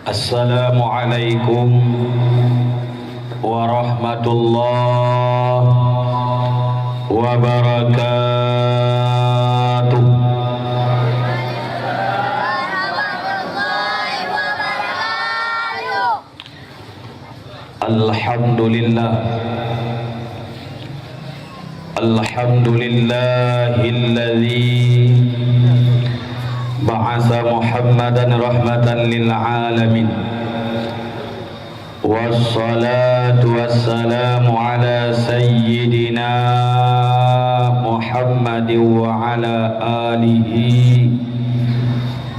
Assalamualaikum warahmatullahi wabarakatuh. Alhamdulillah, alhamdulillahilladzi ba'atha Muhammadan rahmatan lil alamin. Wassalatu wassalamu ala sayyidina Muhammadin wa ala alihi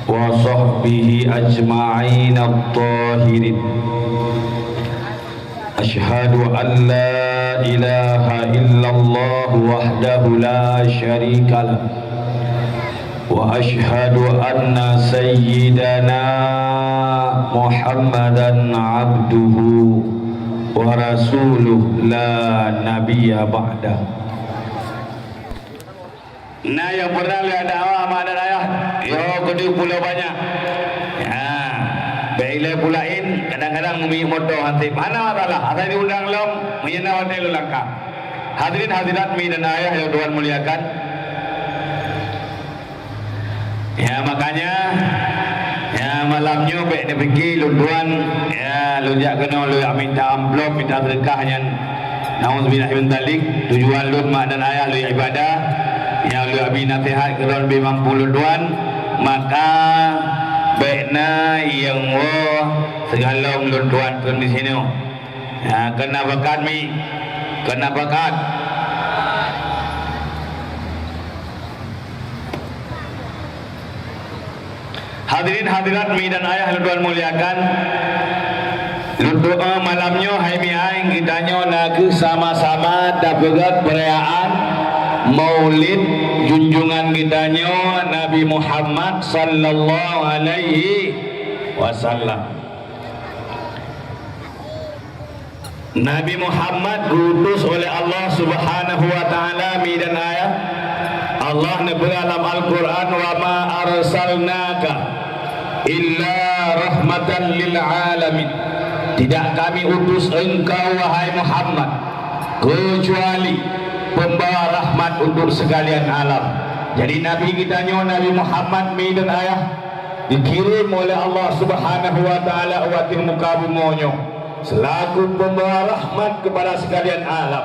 wa sahbihi ajma'in at-tahirin. Ashhadu an la ilaha illallah wahdahu la syarika lah, wa ashhadu anna sayyidana Muhammadan abduhu wa rasuluh la nabiyya ba'dah. Nah, yang pernah lihat dakwah mana ayah? Yo kudu pula banyak. Bila pulain kadang-kadang mumi moto hanti mana masalah asal diundang long menyena hotel lengkap. Hadirin hadirat mi dan ayah yang Tuhan muliakan. Ya makanya ya malamnya baik dia pergi lunduan ya lunjak kena lu minta amplop minta sedekahnya. Nauzubillah min dzalik tujuan lun mak dan ayah lu ibadah yang lu abi nasihat keron be mampu lunduan maka baikna yang segala lunduan pun di sini. Ya kena bakat mi kena bakat. Hadirin hadirat mi dan ayah yang Tuhan muliakan, doa malamnya hai mi aing kitanya nak sama-sama dapat perayaan Maulid junjungan kitanya Nabi Muhammad sallallahu alaihi wasallam. Nabi Muhammad diutus oleh Allah Subhanahu wa taala mi dan ayah. Allah nebut dalam Al-Quran, wa ma arsalnaka illa rahmatan lil alamin. Tidak kami utus engkau wahai Muhammad kecuali pembawa rahmat untuk sekalian alam. Jadi Nabi kita Nabi Muhammad mi dan ayah dikirim oleh Allah Subhanahu wa taala wa muka bumonyo selaku pembawa rahmat kepada sekalian alam,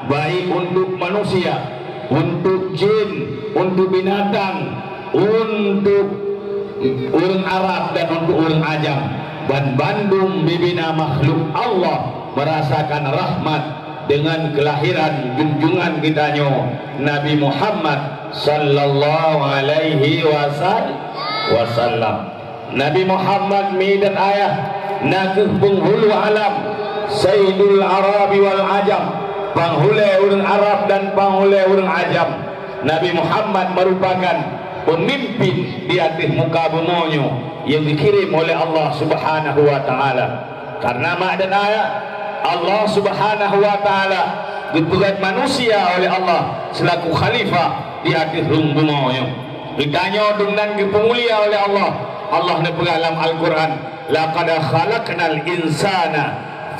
baik untuk manusia, untuk jin, untuk binatang, untuk orang Arab dan untuk orang Ajam. Dan Bandung bibina makhluk Allah merasakan rahmat dengan kelahiran junjungan kitanya Nabi Muhammad sallallahu alaihi wasallam. Nabi Muhammad mi dan ayah nakih penghulu alam, Sayyidul Arabi wal Ajam, penghulu orang Arab dan penghulu orang Ajam. Nabi Muhammad merupakan pemimpin di atas muka bumonyo yang dikirim oleh Allah Subhanahu wa taala. Karena mak dan ayah Allah Subhanahu wa taala diberi manusia oleh Allah selaku khalifah di atas bumonyo. Ditanya dengan dipemulia oleh Allah. Allah nebut dalam Al-Quran, laqad khalaqnal insana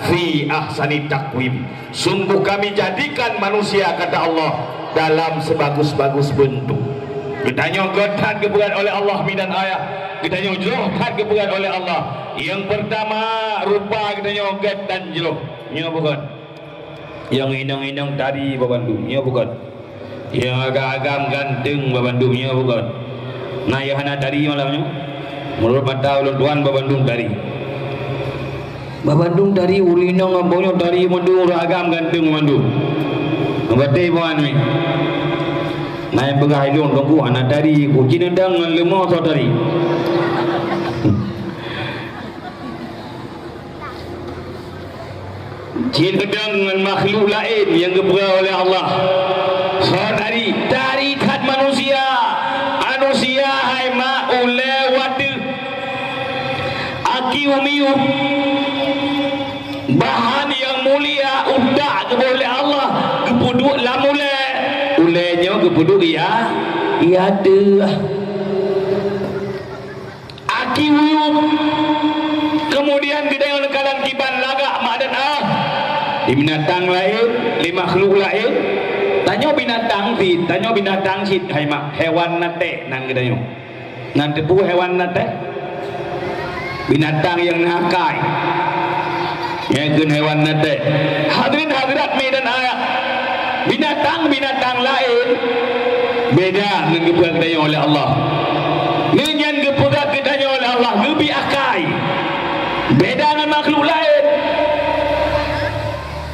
fi ahsani taqwim. Sungguh kami jadikan manusia kata Allah dalam sebagus-bagus bentuk. Ditanya godhan keberat oleh Allah dan ayah. Ditanya johkan keberat oleh Allah. Yang pertama rupa ditanya god dan jeloh. Nya bukan. Yang inang-inang tari babandung. Nya bukan. Yang agak-agam ganteng babandung. Nya bukan. Nah yang hana tari malamnya. Menurut mata ulun tuan babandung tari. Babandung tari ulinang ambonya tari mandung agam ganteng mandung. Ngebate puan mi. Naik begah ilung tunggu anak tari ku cinendang lemah so tari. Cinendang dengan makhluk lain yang diberi oleh Allah. So tari kat manusia. Manusia hai ma ulewat aki umiu bahan yang mulia udah oleh Allah kepuduk lah mulai ulenya kepuduk iya ada aki umiu di binatang lain, di makhluk lain. Tanya binatang sit hai mak hewan nate nang gedayo. Nanti pu hewan nate. Binatang yang nakai. Ya kun hewan nate. Hadirin hadirat medan ayat. Binatang lain beda dengan gepegat oleh Allah. Dengan gepegat oleh Allah lebih akai. Beda dengan makhluk lain.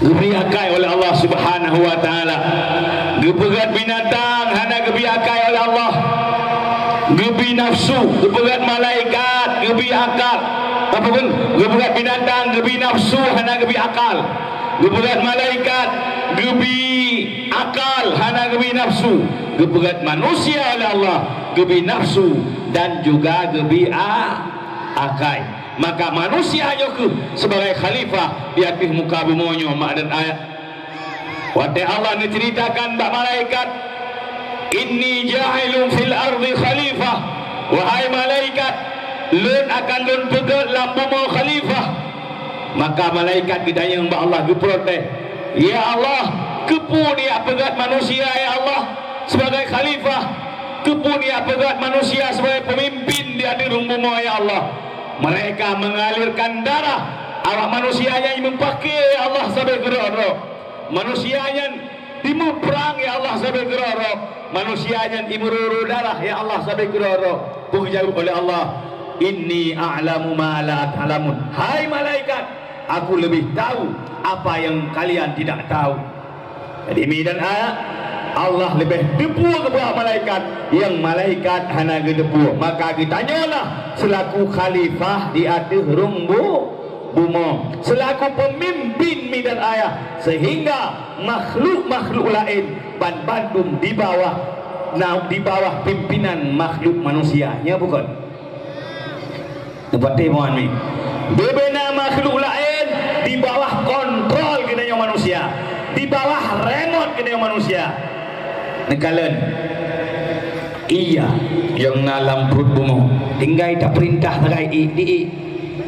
Lebih akai oleh Allah Subhanahu wa taala. Gepegat binatang hanya lebih akai oleh Allah. Lebih nafsu, gepegat malaikat, lebih akal. Apapun gepegat binatang, lebih nafsu hanya lebih akal. Gepegat malaikat, lebih akal hanya lebih nafsu. Gepegat manusia oleh Allah, lebih nafsu dan juga lebih akai. Maka manusia yoku sebagai khalifah di atas muka bumonyo makdan ayat. Waktu Allah menceritakan bak malaikat, inni ja'ilun fil ardi khalifah. Wahai malaikat, lun akan lun pegat lambu khalifah. Maka malaikat gedayang bak Allah geprote, ya Allah, kepu dia pegat manusia ya Allah sebagai khalifah. Kepu dia pegat manusia sebagai pemimpin di atas rumahmu ya Allah. Mereka mengalirkan darah awak manusianya yang mempakai Allah sampai geroro. Manusianya timu perang ya Allah sampai geroro. Manusianya imururu darah ya Allah sampai geroro. Dijawab oleh Allah, inni a'lamu ma la ta'lamun. Hai malaikat, aku lebih tahu apa yang kalian tidak tahu. Jadi medan ayat Allah lebih depu kepada malaikat, yang malaikat hanya gedepu. Maka ditanyalah selaku khalifah di atas bumi, selaku pemimpin medan ayah, sehingga makhluk-makhluk lain bandum di bawah pimpinan makhluk manusianya, bukan? Seperti mohon ni, beberapa makhluk lain di bawah kontrol kedaya manusia, di bawah remote kedaya manusia. Nekalan iya yang ngalam perut bumi tinggal tak perintah terai di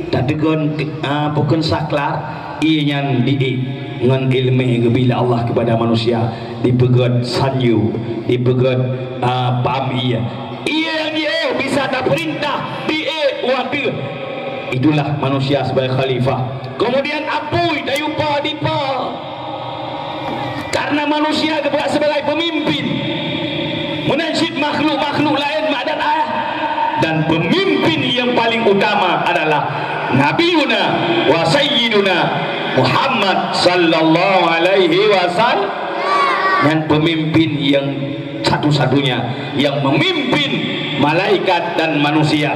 tak tegon bukan saklar ianya di dengan ilmu bila Allah kepada manusia dipegat sanyu dipegat paham iya yang dia bisa tak perintah di waktu itulah manusia sebagai khalifah. Kemudian apui dayupa dipa karena manusia sebagai pemimpin menansyid makhluk-makhluk lain makdan ayah, dan pemimpin yang paling utama adalah Nabiuna wa Sayyiduna Muhammad sallallahu alaihi wasallam, dan pemimpin yang satu-satunya yang memimpin malaikat dan manusia.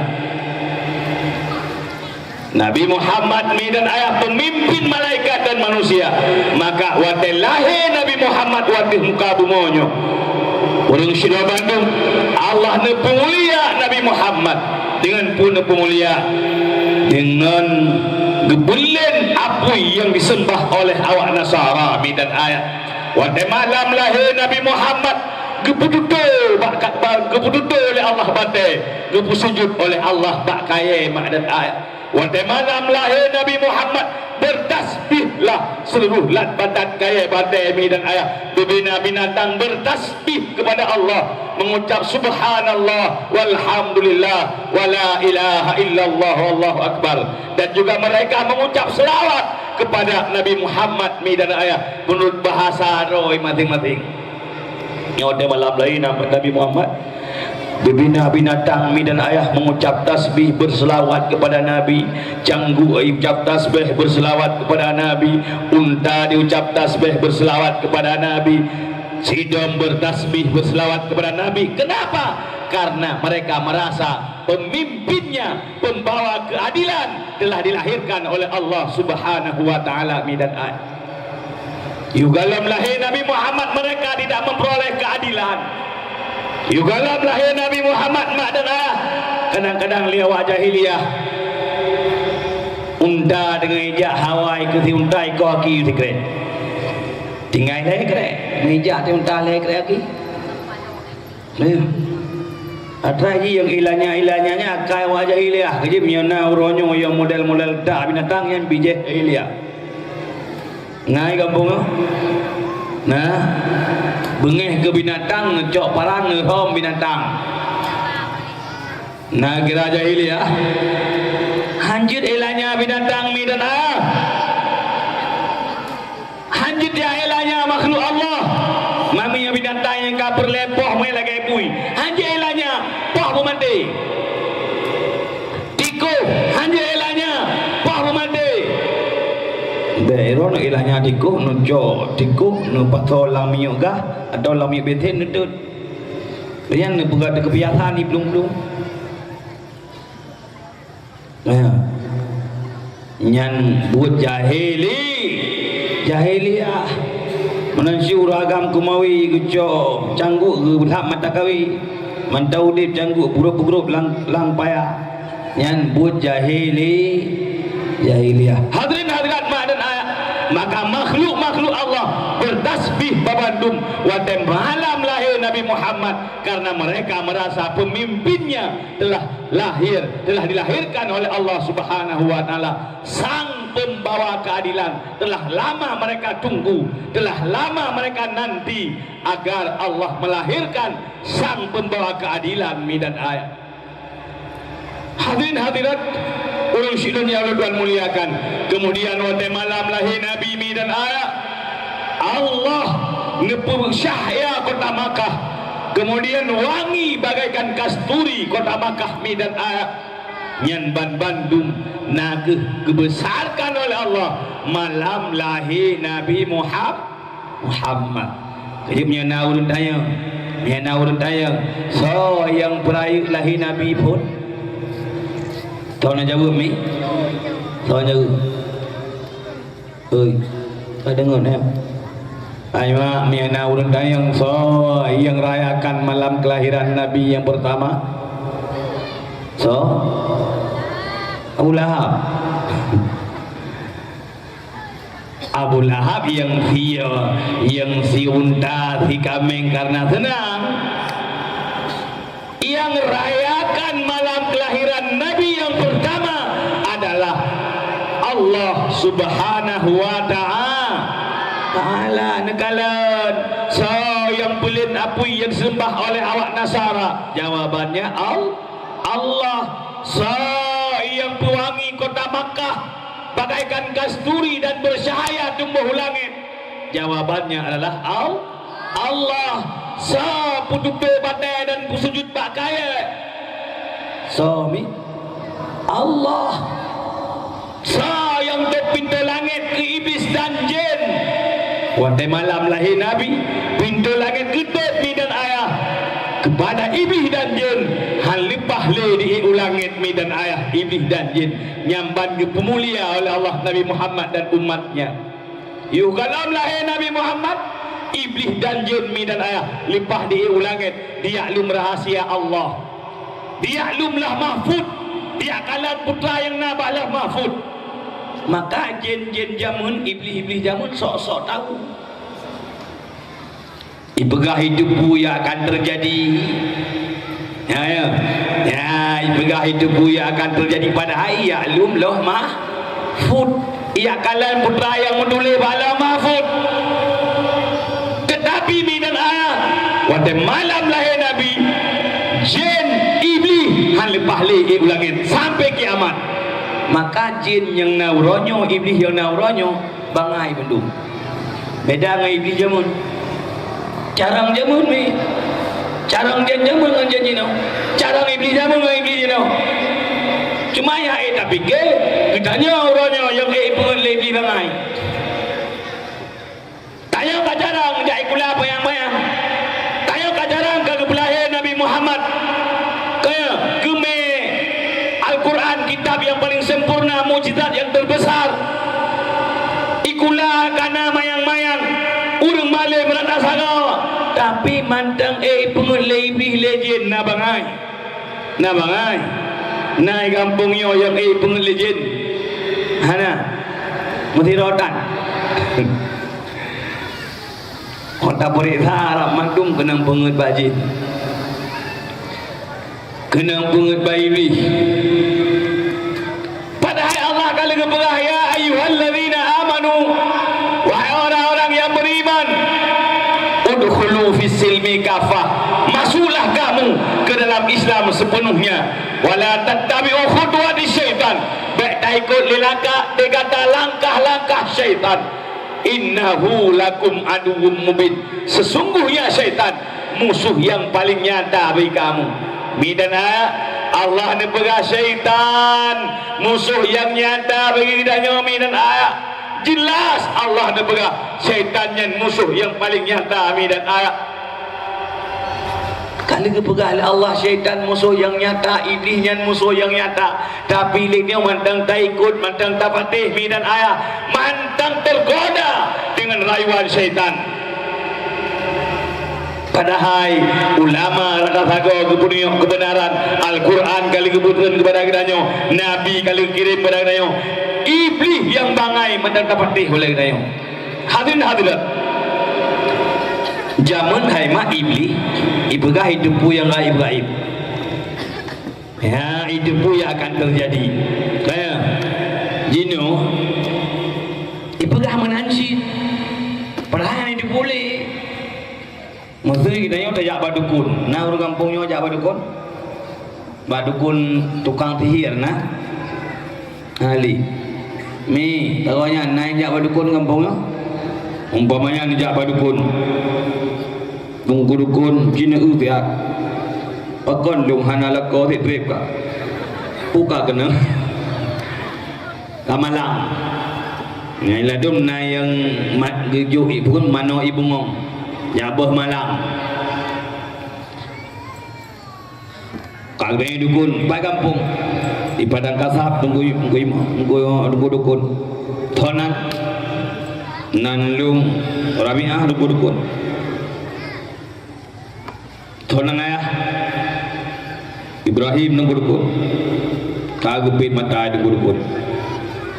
Nabi Muhammad medan ayah pemimpin malaikat dan manusia. Maka waktu lahir Nabi Muhammad waktu muka bumonyo orang Syirah Bandung, Allah nepemulia Nabi Muhammad dengan pun nepemulia dengan gebulen apui yang disembah oleh awak Nasara medan ayat. Waktu malam lahir Nabi Muhammad gepututu oleh Allah batai, gepusujud oleh Allah bak kaya makdan ayat. Waktu malam lahir Nabi Muhammad bertasbihlah seluruh lat badan kaya batai medan ayah. Bebina binatang bertasbih kepada Allah, mengucap subhanallah walhamdulillah wala ilaha illallah wallahu akbar. Dan juga mereka mengucap selawat kepada Nabi Muhammad medan ayah menurut bahasa roh masing-masing. Waktu malam lahir Nabi Muhammad, bebina binatang medan ayah mengucap tasbih berselawat kepada Nabi. Canggu ucap tasbih berselawat kepada Nabi. Unta diucap tasbih berselawat kepada Nabi. Sidom bertasbih berselawat kepada Nabi. Kenapa? Karena mereka merasa pemimpinnya, pembawa keadilan telah dilahirkan oleh Allah Subhanahu wa taala medan ayah. Yugalam lahir Nabi Muhammad mereka tidak memperoleh keadilan. Yugalam lahir Nabi Muhammad makdana kadang-kadang lihat wajah jahiliyah unta dengan ijak Hawaii ke si unta iko aki si keren tinggal leh keren ijak si unta leh keren aki ada yang ilahnya kai wajah jahiliyah kerja punya uronyo yang model-model tak binatang yang bijak jahiliyah Ngai kampung tu. Nah, bengeh ke binatang, ngecok parang ngehom binatang. Nah, kira jahiliyah. Hanjit elanya binatang mi dan ayah. Hanjit dia elanya makhluk Allah. Mami yang binatang yang kapur lepoh mai lagi pui. Hanjit elanya poh pemandi. Tiku hanjit elanya poh pemandi. Daerah nak ilahnya tiku nunjuk tiku nu patol lami juga atau lami beten nutut. Yang nu bukan kebiasaan ni belum. Nyan buat jahiliyah menansyur agam kumawi gujo cangguk ke belak mata kawi mantau dip cangguk buruk-buruk lang payah nyan buat jahiliyah. Hadirin hadirat mak dan ayah, maka makhluk Allah bertasbih babandum wadai malam lahir Nabi Muhammad karena mereka merasa pemimpinnya telah dilahirkan oleh Allah Subhanahu wa taala, sang pembawa keadilan. Telah lama mereka tunggu, telah lama mereka nanti agar Allah melahirkan sang pembawa keadilan dan ayat. Hadirin hadirat ulun syidun yang Allah Tuhan muliakan. Kemudian wadai malam lahir Nabi dan ayat, Allah nepur syahya kota Makkah, kemudian wangi bagaikan kasturi kota Makkah dan ayat. Nyan Bandung nageh kebesarkan oleh Allah malam lahir Nabi Muhammad. Kejipnya naurun tayang, so yang perayaan lahir Nabi pun tahu nak jawab ni? Tahu jawab. Oi, tak dengar ni. Ayah miana urun dayang so yang rayakan malam kelahiran Nabi yang pertama. So Abu Lahab yang si unta si kambing karena senang. Yang rayakan malam kelahiran Nabi yang pertama adalah Allah Subhanahu wa ta'ala nekalan. So yang pelit apui yang sembah oleh awak Nasara, jawabannya Allah. So yang pewangi kota Makkah bagaikan kasturi dan bercahaya tumbuh langit, jawabannya adalah Allah. So putupe batai dan pusujud bak kaya, so mi Allah. So yang pintu langit ke iblis dan jin, wadai malam lahir Nabi pintu langit tutup mi dan ayah kepada iblis dan jin. Hal lipah le di ulangit mi dan ayah iblis dan jin nyamban ke pemulia oleh Allah Nabi Muhammad dan umatnya. Yuk kalam lahir Nabi Muhammad, iblis dan jin mi dan ayah lipah di ulangit. Dia lum rahasia Allah, dia lumlah mahfud, dia kalan putra yang nabahlah mahfud. Maka jin-jin jamun, iblis-iblis jamun sok-sok tahu ipegah hidup buaya akan terjadi. Ipegah hidup buaya akan terjadi pada hari yaklum loh mahfud. Ia kalan putra yang menulis bala mahfud. Tetapi minan ayah pada malam lahir Nabi, jin iblis han lepah le ulangin sampai kiamat. Maka jin yang nauronyo, iblis yang nauronyo bangai bendung. Beda dengan iblis jamun. Carang jamun ni, carang jin jamun dengan jin no. Carang iblis jamun dengan iblis no. Cuma ya tapi ke kitanya auronyo yang pengen iblis bangai. Tanya ke carang dia ikula bayang-bayang. Tanya ke carang ke belahir Nabi Muhammad. Kaya geme Al-Quran kitab yang paling sempurna, mukjizat yang terbesar. Ikulah kana mayang-mayang urang malay berada sana. Tapi mantang pengen iblis legend na bangai. Naik kampung yo yang pengen legend. Hana mesti rotan. Kota Puri Harap Mandum kenang pengen bajin. Kenang pengen bayi. Padahal Allah kala keberah ya ayyuhallazina amanu, wahai udkhulu fis silmi kafah, masuklah kamu ke dalam Islam sepenuhnya. Wala tattabi'u khutuwati syaitan, baik tak ikut lelaka dia kata langkah-langkah syaitan. Innahu lakum aduwwum mubin, sesungguhnya syaitan musuh yang paling nyata bagi kamu. Bidan Allah ni pegang syaitan musuh yang nyata bagi kita nyomi dan ayat. Jelas Allah ni pegang syaitan yang musuh yang paling nyata ami dan ayat. Kalau kepegang Allah syaitan musuh yang nyata, iblis yang musuh yang nyata, tapi dia mantang tak ikut, mantang tak patih mi dan ayat, mantang tergoda dengan rayuan syaitan. Padahal ulama rata sago kebenaran Al-Quran kali kebutuhan kepada kita, Nabi kali kirim kepada kita, iblis yang bangai mantang tak patih oleh kita. Hadirin hadirat, zaman haima iblis ibegah hidup yang gaib-gaib. Ya, hidup yang akan terjadi. Saya jino ibegah menansi padahal hidup boleh. Mesti kita yang tak badukun. Nah orang kampungnya jak badukun. Badukun tukang sihir nah. Ali. Mi, tahunya naik jak badukun kampungnya. Umpamanya ni jak badukun. Tunggu dukun cina dia. Pakon lung hana lako trip ka. Puka kena. Kamalang. Ni ladum na yang mat gejuk pun mano ibu ngong. Jabah malam kagak dukun pai kampung di padang kasap tunggu dukun thonan nanlung rabiah dukun thonan ayah Ibrahim nunggu dukun kagak pit mata dukun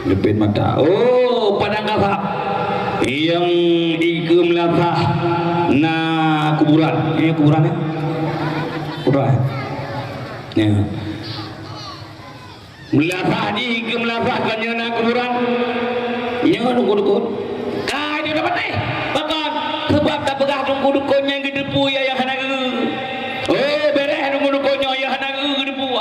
lepit mata. Oh padang kasap yang ikum latah na kuburan. Ini kuburan ya? Kuburan ya. Melatah di ikum latah kan na kuburan. Ini nunggu dukun. Kah dia dapat bahkan sebab tak pegah nunggu dukun yang gedepu ya yang hana ge. Oh beres nunggu dukunnya ya hana ge gedepu.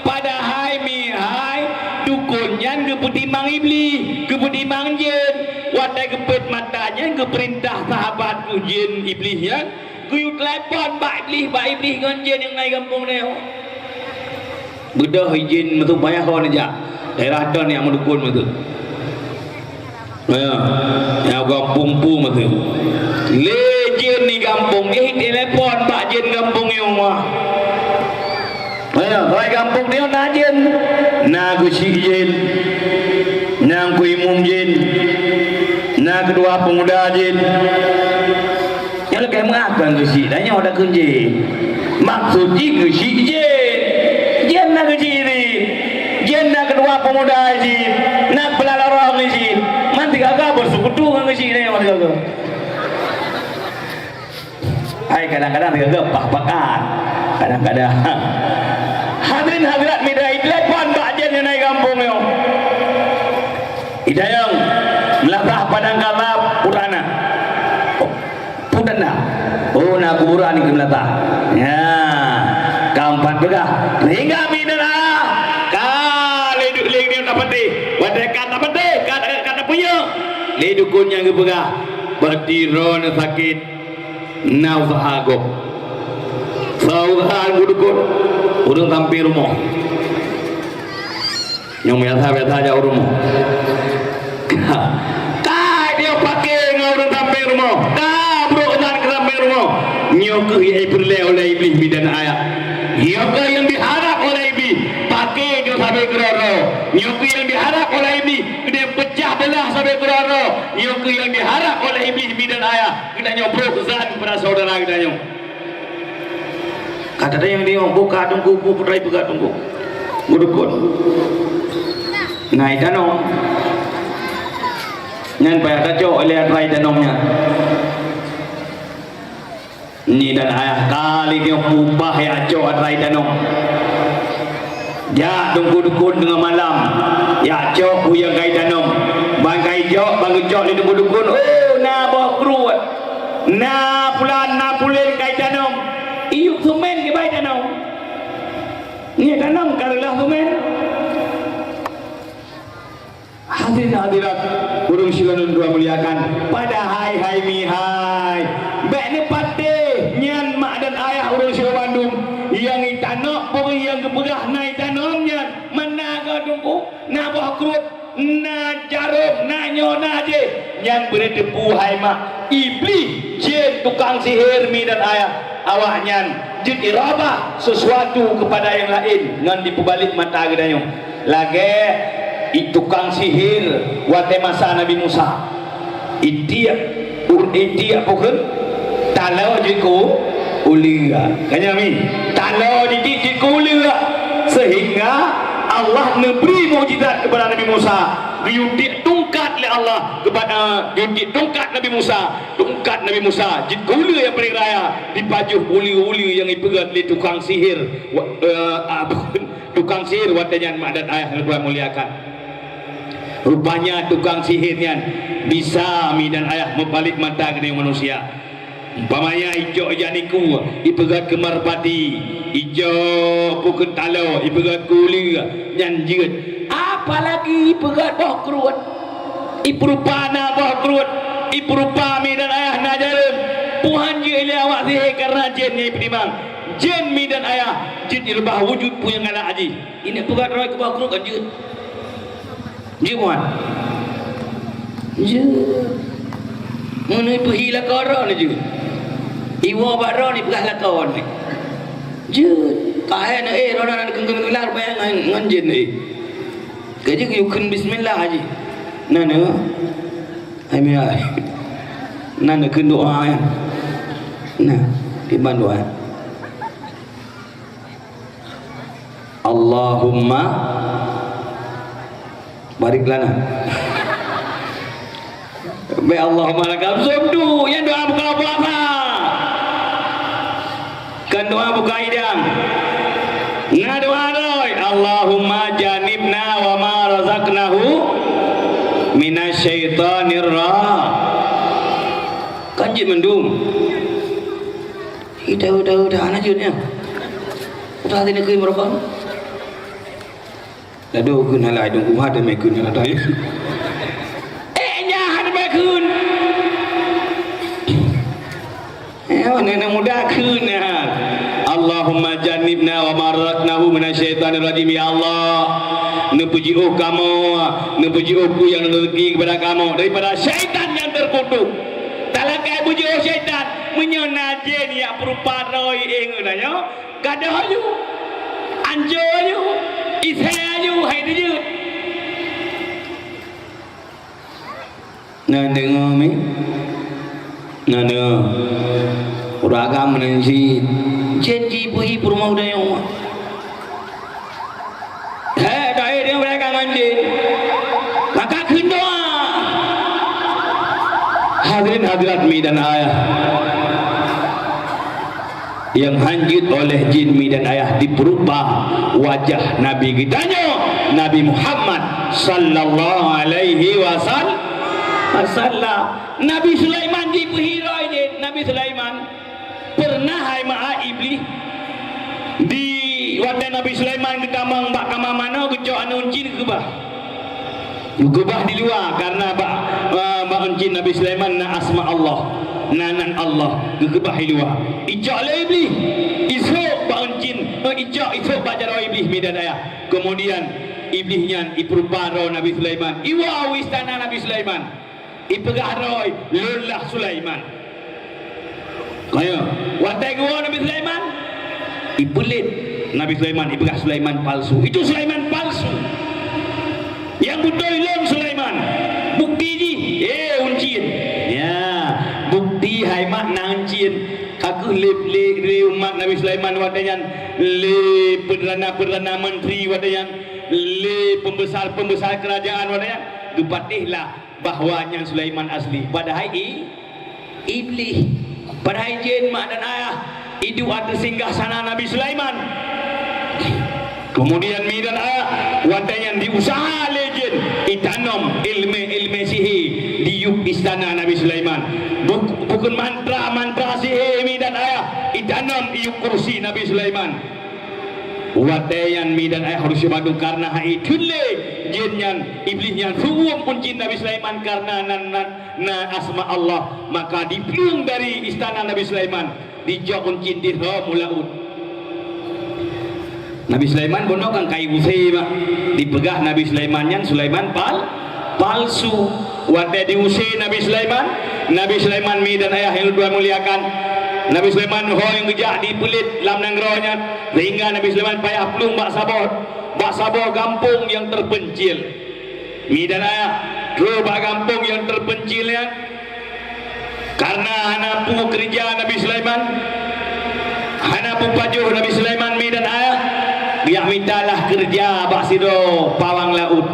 Padahal mi hai dukun yang keputimang iblis, keputimang jin. Wadai kepet matanya ke perintah sahabat jin iblis ya. Ku telepon bak iblis dengan jin yang naik kampung ni. Bedah jin metu payah kau ni jak. Daerah don yang mendukun metu. Ya, yang kampung pu metu. Le jin ni kampung telepon bak jin kampung yang mah. Ya, baik kampung dia nak jin. Nak gusi jin. Nak ku imum jin. Nah kedua pemuda jin yang lekeh mengakan gesi dan yang ada kunci maksud gesi jin nak gesi ini jin nak kedua pemuda jin nak pelalorong gesi manti kagak bersekutu dengan gesi ini manti kagak hai kadang-kadang kagak pak-pakan kadang-kadang hadirin hadirat midai telepon pak jin yang naik kampung yo idayang melatah padang kalap purana. Oh, purana. Oh, nak kuburan ni melatah. Ya, keempat begah. Hingga midana. Kali duk ling dia dapat deh. Wadai kata pede, kata punya. Le dukun yang begah. Bertiro na sakit. Na usaha go. Saudahan dukun. Urung tampil rumah. Yang biasa jauh rumah. Dia pakai ngau sampai rumah. Dah bro dan sampai rumah. Nyok yang diperoleh oleh iblis bidan ayat. Nyok yang diharap oleh iblis pakai dia sampai kerana. Nyok yang diharap oleh iblis dia pecah belah sampai kerana. Nyok yang diharap oleh iblis bidan ayat kita nyobrol zan pada saudara kita nyok. Kata dia yang dia buka tunggu putrai buka tunggu. Mudukun. Nah ikanong. Nyan payah kacau oleh rai danongnya. Ni dan ayah kali dia ubah ya kacau rai danong. Ya tunggu dukun dengan malam. Ya kacau uyang kai danong. Bang kai jok, bang jok ni tunggu dukun. Oh na bawa keruat. na pulan na pulen kai tanam iuk sumen ke bai tanam ni tanam karalah sumen. Hadirin hadirat burung silanun dua muliakan pada hai mihai bekne pate nyan mak dan ayah urang sila Bandung yang itanak pun yang keperah naik tanamnya mana kau tunggu na buah kerut na jarum na nyona je yang berdebu hai mak iblis jin tukang sihir mi dan ayah awak nyan jin irabah sesuatu kepada yang lain ngan dipebalik mata gedanyong lagi tukang sihir wate masa Nabi Musa itia pokon talau jiku ulia kanya mi talau jiku ulia sehingga Allah memberi mukjizat kepada Nabi Musa diudik tungkat oleh Allah kepada diudik tungkat Nabi Musa jiku ulia yang paling raya dipajuh uli-uli yang dipegat oleh tukang sihir tukang sihir watanya mak dan ayah yang muliakan. Rupanya tukang sihirnya bisa mi dan ayah membalik mata ke manusia. Umpamanya ijo janiku ipegat kemar pati, ijo pukul talo ipegat kuli nyanjut. Apalagi ipegat boh keruat, iprupana boh keruat, iprupa mi dan ayah najarum. Tuhan je ile awak sihir karena jin ni penimang. Jin mi dan ayah, jin ilbah wujud punya ngala aji. Ini pegat roy ke boh keruat kan jin. Je muat je mana pergi lah korang ni je iwa bakra ni pergi lah kawan ni je kaya nak orang nak kengkelar bayang ngan jin ni kerja yukun bismillah aja nana hai miai nana kun doa ya nah iban doa Allahumma barik lana be Allahumma lakal subdu yang doa buka puasa kan doa buka hidang nga doa doi Allahumma janibna wa ma razaqnahu minasyaitanir kan jin mendung udah anak junnya udah tadi negeri merokok lalu kun halai dong umah dan mekun yang ada nyahan mekun nenek muda kun Allahumma jannibna wa ma razaqnahu minasyaitanir rajim ya Allah nepuji kamu nepuji yang rezeki kepada kamu daripada syaitan yang terkutuk talakai puji syaitan menyona jin ya berupa roy engannya gadah you anjo you Isayu hai dia. Nah dengar mi. Nah dengar. Uragam nanti. Jadi pergi rumah udah yang. Dah dia mereka mandi. Maka kendoa. Hadirin hadirat mi dan ayah. Yang hanjut oleh jin mi dan ayah diperubah wajah Nabi kitanya Nabi Muhammad sallallahu alaihi wasallam. Nabi Sulaiman di perhirau je. Nabi Sulaiman pernah hai ma'a iblis di waktu Nabi Sulaiman ke kamang bak kamang mana kejauh anu jin gebah di luar karena bak jin Nabi Sulaiman na asma Allah nanan Allah gebah di luar ijak le iblis isuk bak jin ijak bak jara iblis midan ayah kemudian iblisnya iperupa roh Nabi Sulaiman iwa istana Nabi Sulaiman ipegah roh lullah Sulaiman kaya watai gua Nabi Sulaiman ipelit Nabi Sulaiman ipegah Sulaiman palsu itu Sulaiman palsu yang betul lom Sulaiman bukti ni uncin ya bukti hai mak nang uncin aku le umat Nabi Sulaiman watanya le perdana menteri watanya le pembesar kerajaan watanya dupatihlah bahwanya Sulaiman asli padahal iblis padahal jin mak dan ayah itu ada singgah sana Nabi Sulaiman kemudian mi dan ayah watanya diusaha legend itanam ilmu sihir tiup istana Nabi Sulaiman. Bukan mantra sihir mi dan ayah itanam iup kursi Nabi Sulaiman. Watayan mi dan ayah harus madu karena hai tulle jinyan iblisnya suwum kuncin Nabi Sulaiman karena na asma Allah, maka dipiung dari istana Nabi Sulaiman dijak kuncin dirham mulaud. Nabi Sulaiman bono kan kai busai mak dipegah Nabi Sulaiman yang Sulaiman palsu. Wate diusai Nabi Sulaiman mi dan ayah yang dua muliakan. Nabi Sulaiman ho yang gejak dipelit lam nangronya sehingga Nabi Sulaiman payah pelung bak sabor kampung yang terpencil. Mi dan ayah bak kampung yang terpencilnya karena hana pu kerja Nabi Sulaiman, hana pu pajuh Nabi Sulaiman mi dan ayah dia mintalah kerja bak sido pawang laut.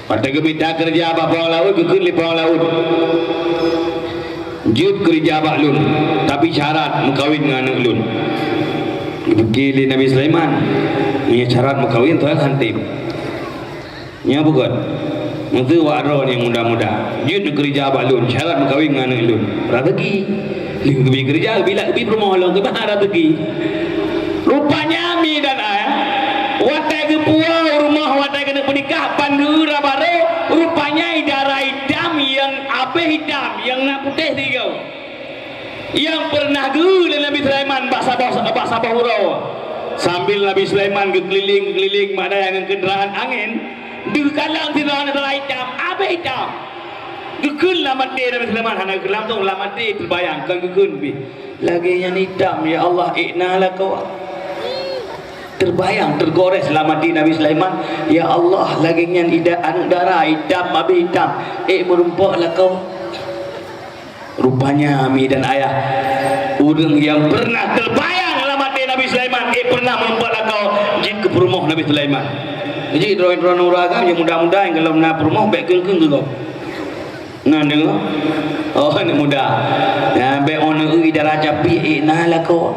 Pada minta kerja bak pawang laut kekun li pawang laut. Jut kerja bak lun, tapi syarat mengkawin dengan anak lun. Begini Nabi Sulaiman, ini syarat mengkawin tuan hantim. Ya bukan, itu waro yang muda-muda. Jut kerja bak lun, syarat mengkawin dengan anak lun. Rezeki, lebih kerja bila lebih rumah long ke mana rezeki. Rupanya mi dan ayah, watai ke puau rumah watai kena menikah pandura baru. Rupanya darah hitam yang apa hitam yang nak putih tiga yang pernah gula Nabi Sulaiman bak sabah hurau sambil Nabi Sulaiman keliling mana yang kenderaan angin di kalang tidak darah hitam apa hitam gekun lah mati Nabi Sulaiman hana kelam tu lah mati terbayangkan gekun lagi yang hitam ya Allah iknalah kau terbayang tergores selama di Nabi Sulaiman ya Allah lagi yang anu darah hitam habis hitam merumpaklah kau. Rupanya mi dan ayah orang yang pernah terbayang selama di Nabi Sulaiman pernah merumpaklah kau jin ke perumah Nabi Sulaiman. Jadi drone uragam yang muda-muda yang kalau nak perumah baik keng-keng tu kau nah dengar anak muda nah baik orang darah capi nah lah kau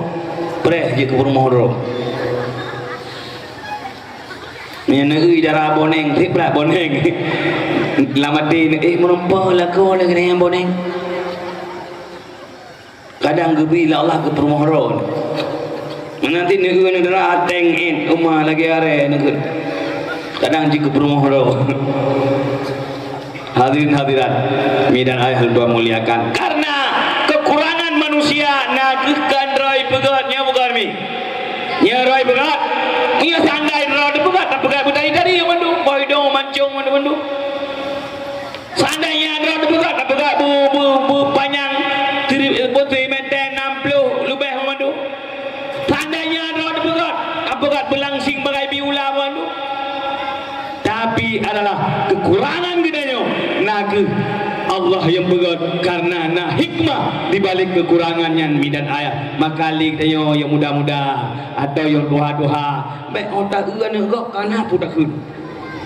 preh je ke perumah roh. Negeri darah boneng, triplah boneng. Lamati merumpah lah kau lagi yang boneng. Kadang gebi lah Allah ke permohoran. Nanti negeri darah ateng rumah lagi are negeri. Kadang jika permohoran. Hadirin hadirat, medan ayah dua muliakan. Karena kekurangan manusia nagihkan rai pegatnya bukan mi. Ya rai pegat. Ia sandai roda pegat budaya dari mandu boy dong mancung mandu sandainya roda pegat bu panjang putri menten 60 lebih mandu sandainya roda pegat belangsing bagai biula mandu tapi adalah kekurangan gedanya naga Allah yang berat karena na hikmah di balik kekurangannya mi dan ayah maka lik tayo yang muda-muda atau yang doha-doha baik otak euan gok kana pudak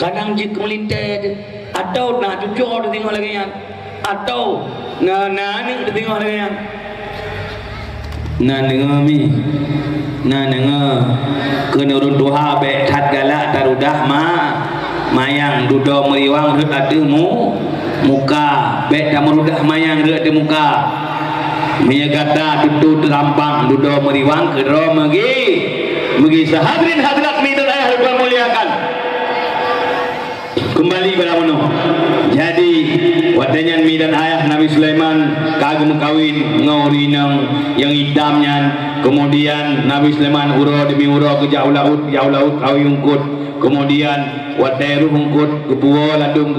kadang jik melintet atau na cucur tengok lagi yang atau na ni tengok lagi yang na dengar mi na dengar kena urun doha baik tat galak tarudah mayang dudo meriwang rut ademu muka baik dah merudah mayang rut di muka menyegata dudu terampang dudo meriwang kedro megi sahadrin hadirat mi dan ayah yang muliakan kembali pada mano jadi wadanya mi dan ayah Nabi Sulaiman kagum kawin ngaurinang yang hitamnya kemudian Nabi Sulaiman uro demi uro ke jauh laut kawin ungkut kemudian wadai ruhungkut ke pulau ladung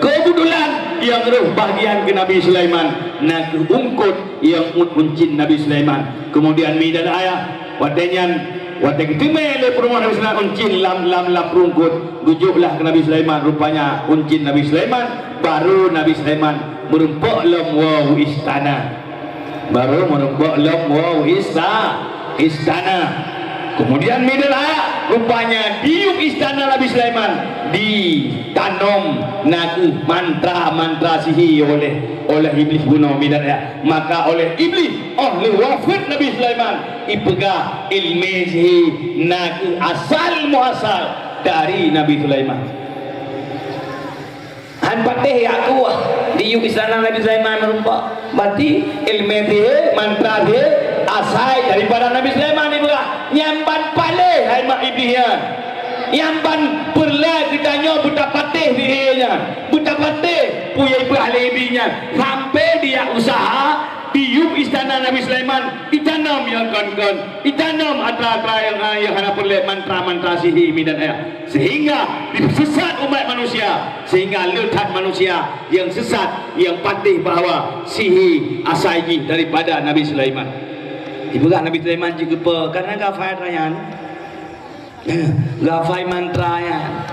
kebetulan yang ruh bahagian ke Nabi Sulaiman nak ungkut yang muncin Nabi Sulaiman kemudian mi dan ayah wadai ketime le perumah Nabi Sulaiman uncin lam rungkut gujuklah ke Nabi Sulaiman rupanya uncin Nabi Sulaiman baru Nabi Sulaiman merumpok lam wow istana baru merumpok lam wow istana kemudian mi dan ayah rupanya diuk istana Nabi Sulaiman ditanam naga mantra sihir oleh iblis bunuh mi dan ayah maka oleh iblis oleh wafat Nabi Sulaiman ipegah ilmu sihir naga asal muasal dari Nabi Sulaiman Han patih aku di yuk istana Nabi Sulaiman merumpa. Berarti ilmu dia, mantra dia asal daripada Nabi Sulaiman ni pula. Nyamban palih hai mak ibihnya. Nyamban perlah kitanya buta patih dia. Buta patih punya ibu ahli ibinya. Sampai dia usaha di yuk istana Nabi Sulaiman ditanam yang kon-kon, ditanam atra-atra yang hana perlu mantra-mantra sihir dan ayah, sehingga sesat umat manusia, sehingga letak manusia yang sesat, yang patih bahawa sihir asalnya daripada Nabi Sulaiman. Ibu Nabi Sulaiman juga karena gafai rayan, gafai mantranya.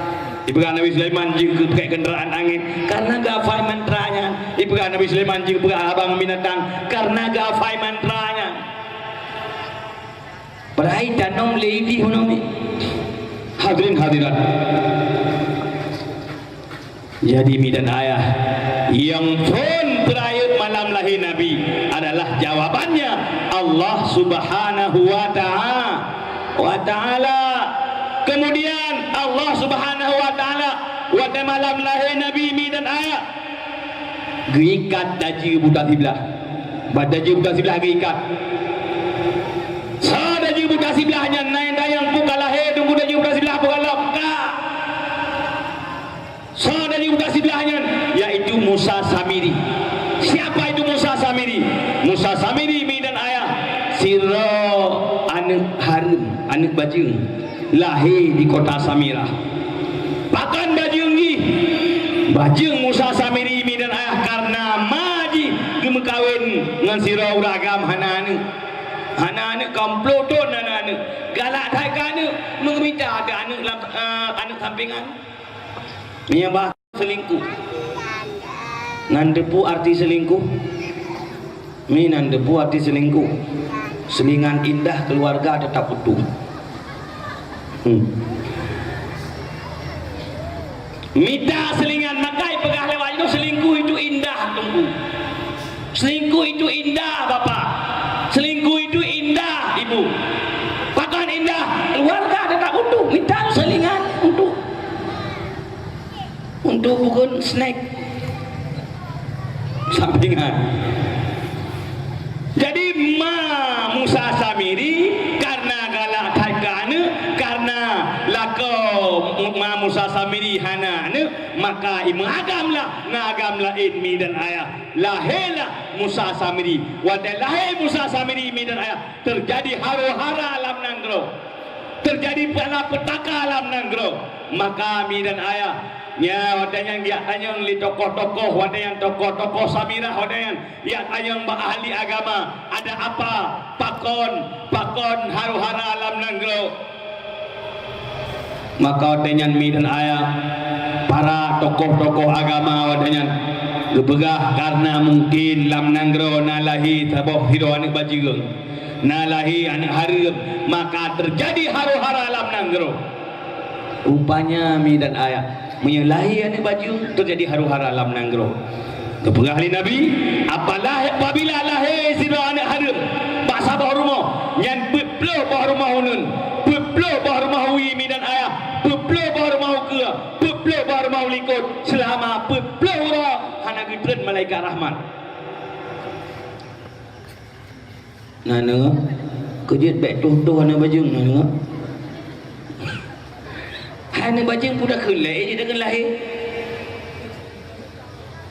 Ibu Nabi Sulaiman juga pakai kenderaan angin karena gafai mantranya. Ibu Nabi Sulaiman juga pakai abang binatang karena gafai mantranya. Berai danong lady honomi. Hadirin hadirat. Jadi mi dan ayah yang pun terakhir malam lahir Nabi adalah jawabannya Allah Subhanahu wa ta'ala. Kemudian Allah Subhanahu wa ta'ala pada malam lahir Nabi mi dan ayah giikat daji buta sebelah. Daji buta sebelah giikat. Sa daji buta sebelahnya naik dayang buka lahir tunggu daji buta sebelah buka lokka. Sa daji buta sebelahnya yaitu Musa Samiri. Siapa itu Musa Samiri? Musa Samiri mi dan ayah sira anak Harun, anak bajing lahir di kota Samirah. Bahkan bajing Musa Samiri mi dan ayah karena maji gemekawin dengan sira uragam hanane komploton hanane galak thakane mengemita ada anak sampingan menyembah selingkuh. Nandepu arti selingkuh. Mi nandepu arti selingkuh. Selingan indah keluarga tetap utuh. Minta selingan makai pegah lewat itu selingkuh itu indah tunggu. Selingkuh itu indah bapak. Selingkuh itu indah ibu. Bahkan indah keluarga tetap utuh. Minta selingan untuk bukan snack sampingan. Jadi Musa Samiri karena galak thakane karena lako Musa Samiri hanane maka ngagamlah mi dan ayah lahirlah Musa Samiri. Wadai lahir Musa Samiri mi dan ayah terjadi hara-hara alam nanggro, terjadi petaka alam nanggro. Maka mi dan ayah ya wadai yang li tokoh-tokoh, wadai yang tokoh-tokoh Samirah, wadai yang ayang ahli agama ada apa pakon haru-hara alam nanggro. Maka wadai mi dan ayah para tokoh-tokoh agama wadai gebegah karena mungkin lam nanggro nalahi taboh hiro anak bajirung nalahi anak harum, maka terjadi haru-hara alam nanggro. Rupanya mi dan ayah menyalahi anak baju terjadi haru-hara alam nanggro. Kepegah ahli Nabi apabila lahir sira anak harum bahasa bawah rumah yang beplo bawah rumah hunun, beplo bawah rumah wi mi dan ayah, beplo bawah rumah ke, beplo bawah rumah likut selama beplo ro hana gitren malaikat rahmat. Nana kejut bek tuh anak baju nana. Anak bajing pun dah kelai je dengan lahir.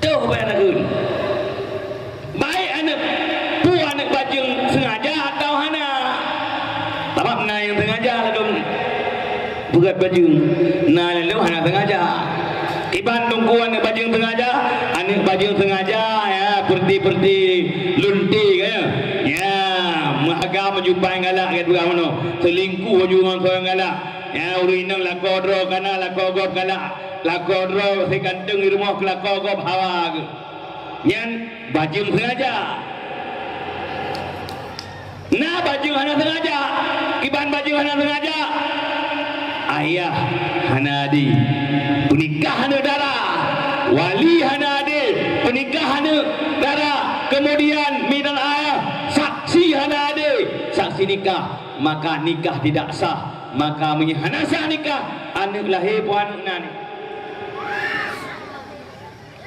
Tuh bayar lahir. Baik anak bajing sengaja atau hana. Tabak na yang sengaja lah dong. Bukan bajing. Na lalu hana sengaja. Iban tunggu anak bajing sengaja. Anak bajing sengaja ya perti lunti kan. Ya mahaga menjumpai galak kat bukan mana. Selingkuh juga orang galak. Ya urinang lakodro kana lakogob kala lakodro si kanteng di rumah lakogob hawa ke nyan bajing sengaja nah bajing hana sengaja kiban bajing hana sengaja ayah hana adi penikah hana darah wali hana adi penikah hana darah kemudian minal ayah saksi hana adi saksi nikah maka nikah tidak sah. Maka menyehanasa nikah anak lahir pun anak nani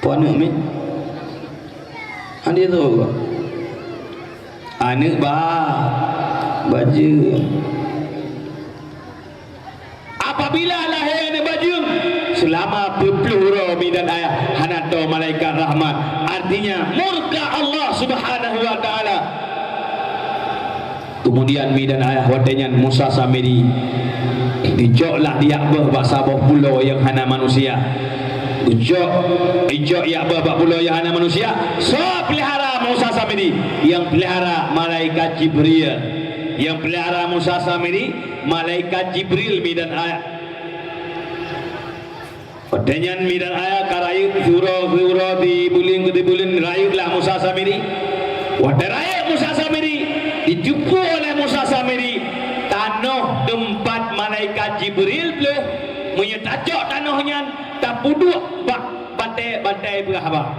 Puan mi. Andi tu. Anak baju. Apabila lahir anak baju selama berpuluh dan ayah hanato malaikat rahmat, artinya murka Allah Subhanahu wa taala. Kemudian mi dan ayah watenya Musa Samiri dijoklah dia bahasa pulau yang hana manusia. Ijok ya babak pulau yang hana manusia. So pelihara Musa Samiri yang pelihara malaikat Jibril. Yang pelihara Musa Samiri malaikat Jibril mi dan ayah. Padenyan mi dan ayah karayu zuro dibulin rayulah Musa Samiri. Wadaraya Musa Samiri dijumpa oleh Musa Samiri tanah tempat malaikat Jibril belum menyetacok tanahnya tak puduk bantai berhaba,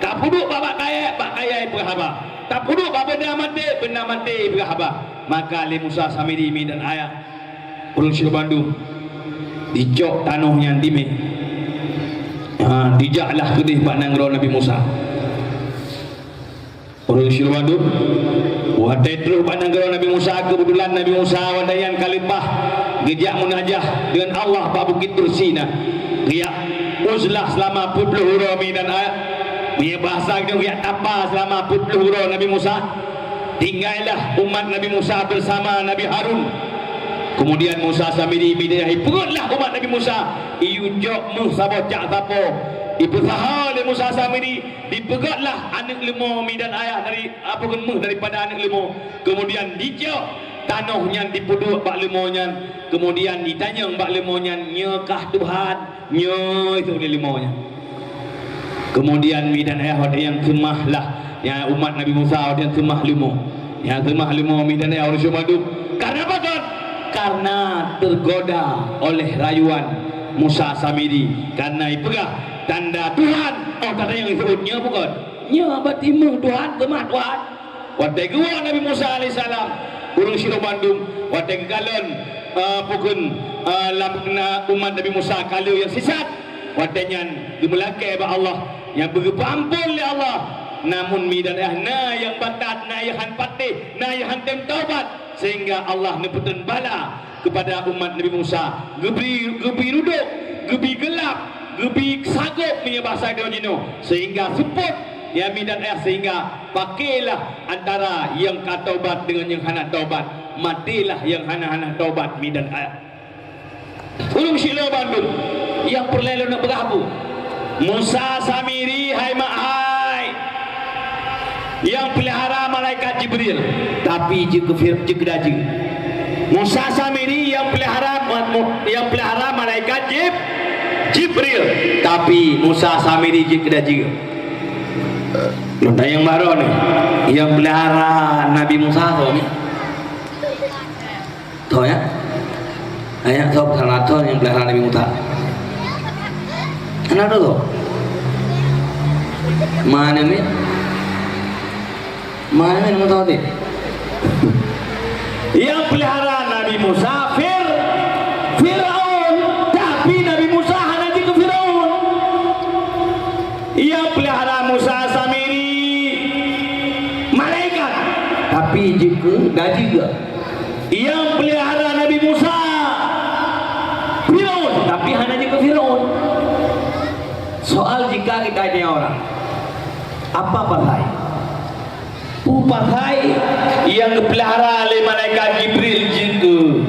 tak puduk bak kaya berhaba, tak puduk benda mati berhaba. Maka Ali Musa Samiri mi dan ayah Ulun Syir Bandung dijok tanahnya dime. Dijaklah kedih pak nanggro Nabi Musa. Ulun Syir Bandung wadai terus pak nanggro Nabi Musa. Kebetulan Nabi Musa wadayan kalipah gejak munajah dengan Allah pak Bukit Tursina. Riak uzlah selama 40 hura mi dan ayat. Dia bahasa kita riak tapa selama 40 hura Nabi Musa. Tinggallah umat Nabi Musa bersama Nabi Harun. Kemudian Musa Samiri bidahi perutlah umat Nabi Musa. Iujok musabocak tapo. Ipusaha oleh Musa Samiri dipegatlah anak lemah mi dan ayah dari apa gemuk daripada anak lemah. Kemudian dijok tanahnya dipuduk bak lemonya. Kemudian ditanya bak lemonya, nyakah Tuhan? Nya itu dia lemonya. Kemudian mi dan ayah ada yang semahlah ya umat Nabi Musa ada yang semah lemo. Yang semah lemo mi dan ayah Rasul Madu. Karena apa kan? Karena tergoda oleh rayuan Musa Samiri. Karena ipegah tanda Tuhan. Oh tanda yang disebutnya bukan? Nya bertimbang Tuhan, temah Tuhan. Wadai gua Nabi Musa alaihissalam. Urung Syir Bandung wadai galon pukun lapna umat Nabi Musa kalau yang sesat wadainya dimulakai ba Allah yang berpampun oleh Allah. Namun mi dan na yang batat na yang patih na yang tem taubat sehingga Allah neputun bala kepada umat Nabi Musa. Gebi duduk, gebi gelap, gebi sagop punya bahasa dia jino sehingga support ya mi dan sehingga pakailah antara yang taubat dengan yang hana taubat. Matilah yang hana taubat mi dan ayah. Ulung Syir Bandung yang perlelo nak berhabu. Musa Samiri hai mahai yang pelihara malaikat Jibril tapi jika daji. Musa Samiri yang pelihara malaikat Jibril tapi Musa Samiri jika daji. Nunda yang baru nih yang pelihara Nabi Musa tu ni. Tahu ya? Ayat sob sanaton yang pelihara Nabi Musa. Anak tu? Mana ni? Mana ni tahu ni? Yang pelihara Nabi Musa Fir'aun, tapi Nabi Musa hanya ke Fir'aun. Yang pelihara Musa Samiri malaikat, tapi jika gaji juga. Yang pelihara Nabi Musa Fir'aun, tapi hanya ke Fir'aun. Soal jika kita ini orang apa bahai? Bahai yang dipelihara oleh malaikat Jibril jika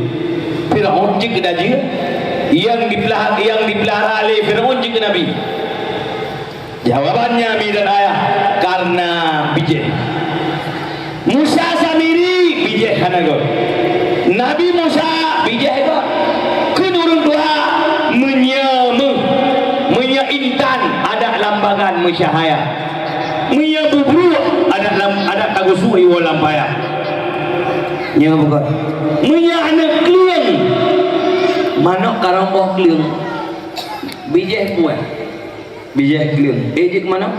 Fir'aun jika daji, yang dipelihara oleh Fir'aun jika Nabi. Jawabannya mi dan ayah karena bijak. Musa Samiri bijak hanago. Nabi Musa bijak itu kenurun doa menyintan ada lambangan musyahaya. Menyabubru ada tagusui walampaya. Nya bukan. Menyana klieng. Manok karomboh klieng. Bijak kuat. Bijak klieng. Ejik mana?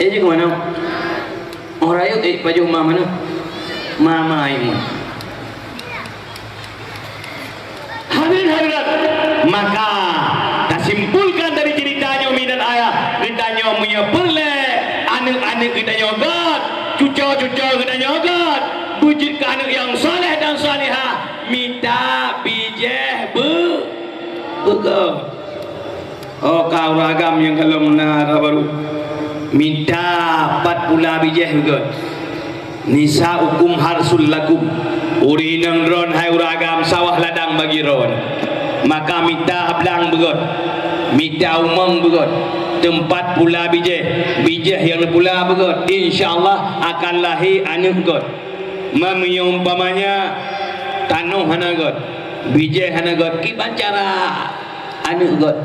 Ejik mana? Orang ayo baju mana? Mama ibu. Hadirin hadirat, maka kita simpulkan dari ceritanya Umi dan Ayah, cerita kita nyogat, cucu-cucu kita nyogat, wujudkan anak yang soleh dan salihah, minta bijih begot. Oh kau ragam yang kalau menara baru minta 40 bijih begot. Nisa hukum harsul lakum, urinang ron hai uragam sawah ladang bagi ron, maka minta ablang begot, minta umang begot, tempat pula bijih yang pula begot, insyaallah akan lahir anak begot. Umpamanya tanuh hana begot, bijih hana begot, kiban cara anak begot.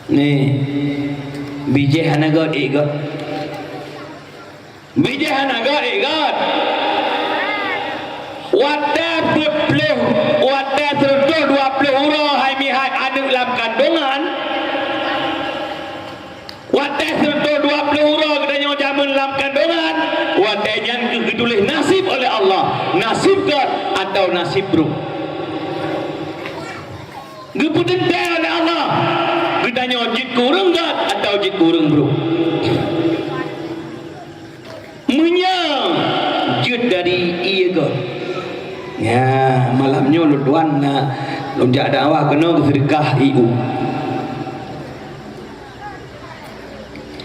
Ni bijih hana begot igot. Bijih hana begot igot. Wadah pleh, wadah terus 20 huruf hai mihai anak dalam kandungan. Wadah terus 20 huruf katanya jaman dalam kandungan. Wadah yang ditulis nasib oleh Allah, nasib God atau nasib bro. Diputentai oleh Allah. Katanya jid kurang God atau jid kurang bro. Menyang jid dari iya God. Ya, malamnya lu tuan nak lonjak dakwah kena sedekah iu.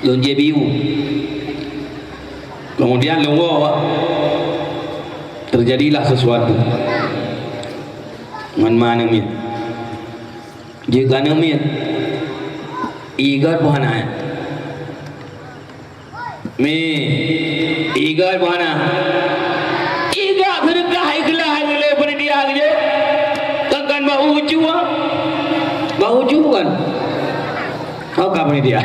Lonjak biu. Kemudian longgo terjadilah sesuatu. Man-man min. Jika min igat buhana. Mi igat buhana. Igat sedekah ikhlas pada dia aja. Takkan bau jua. Bau jua kan. Kau kapan dia?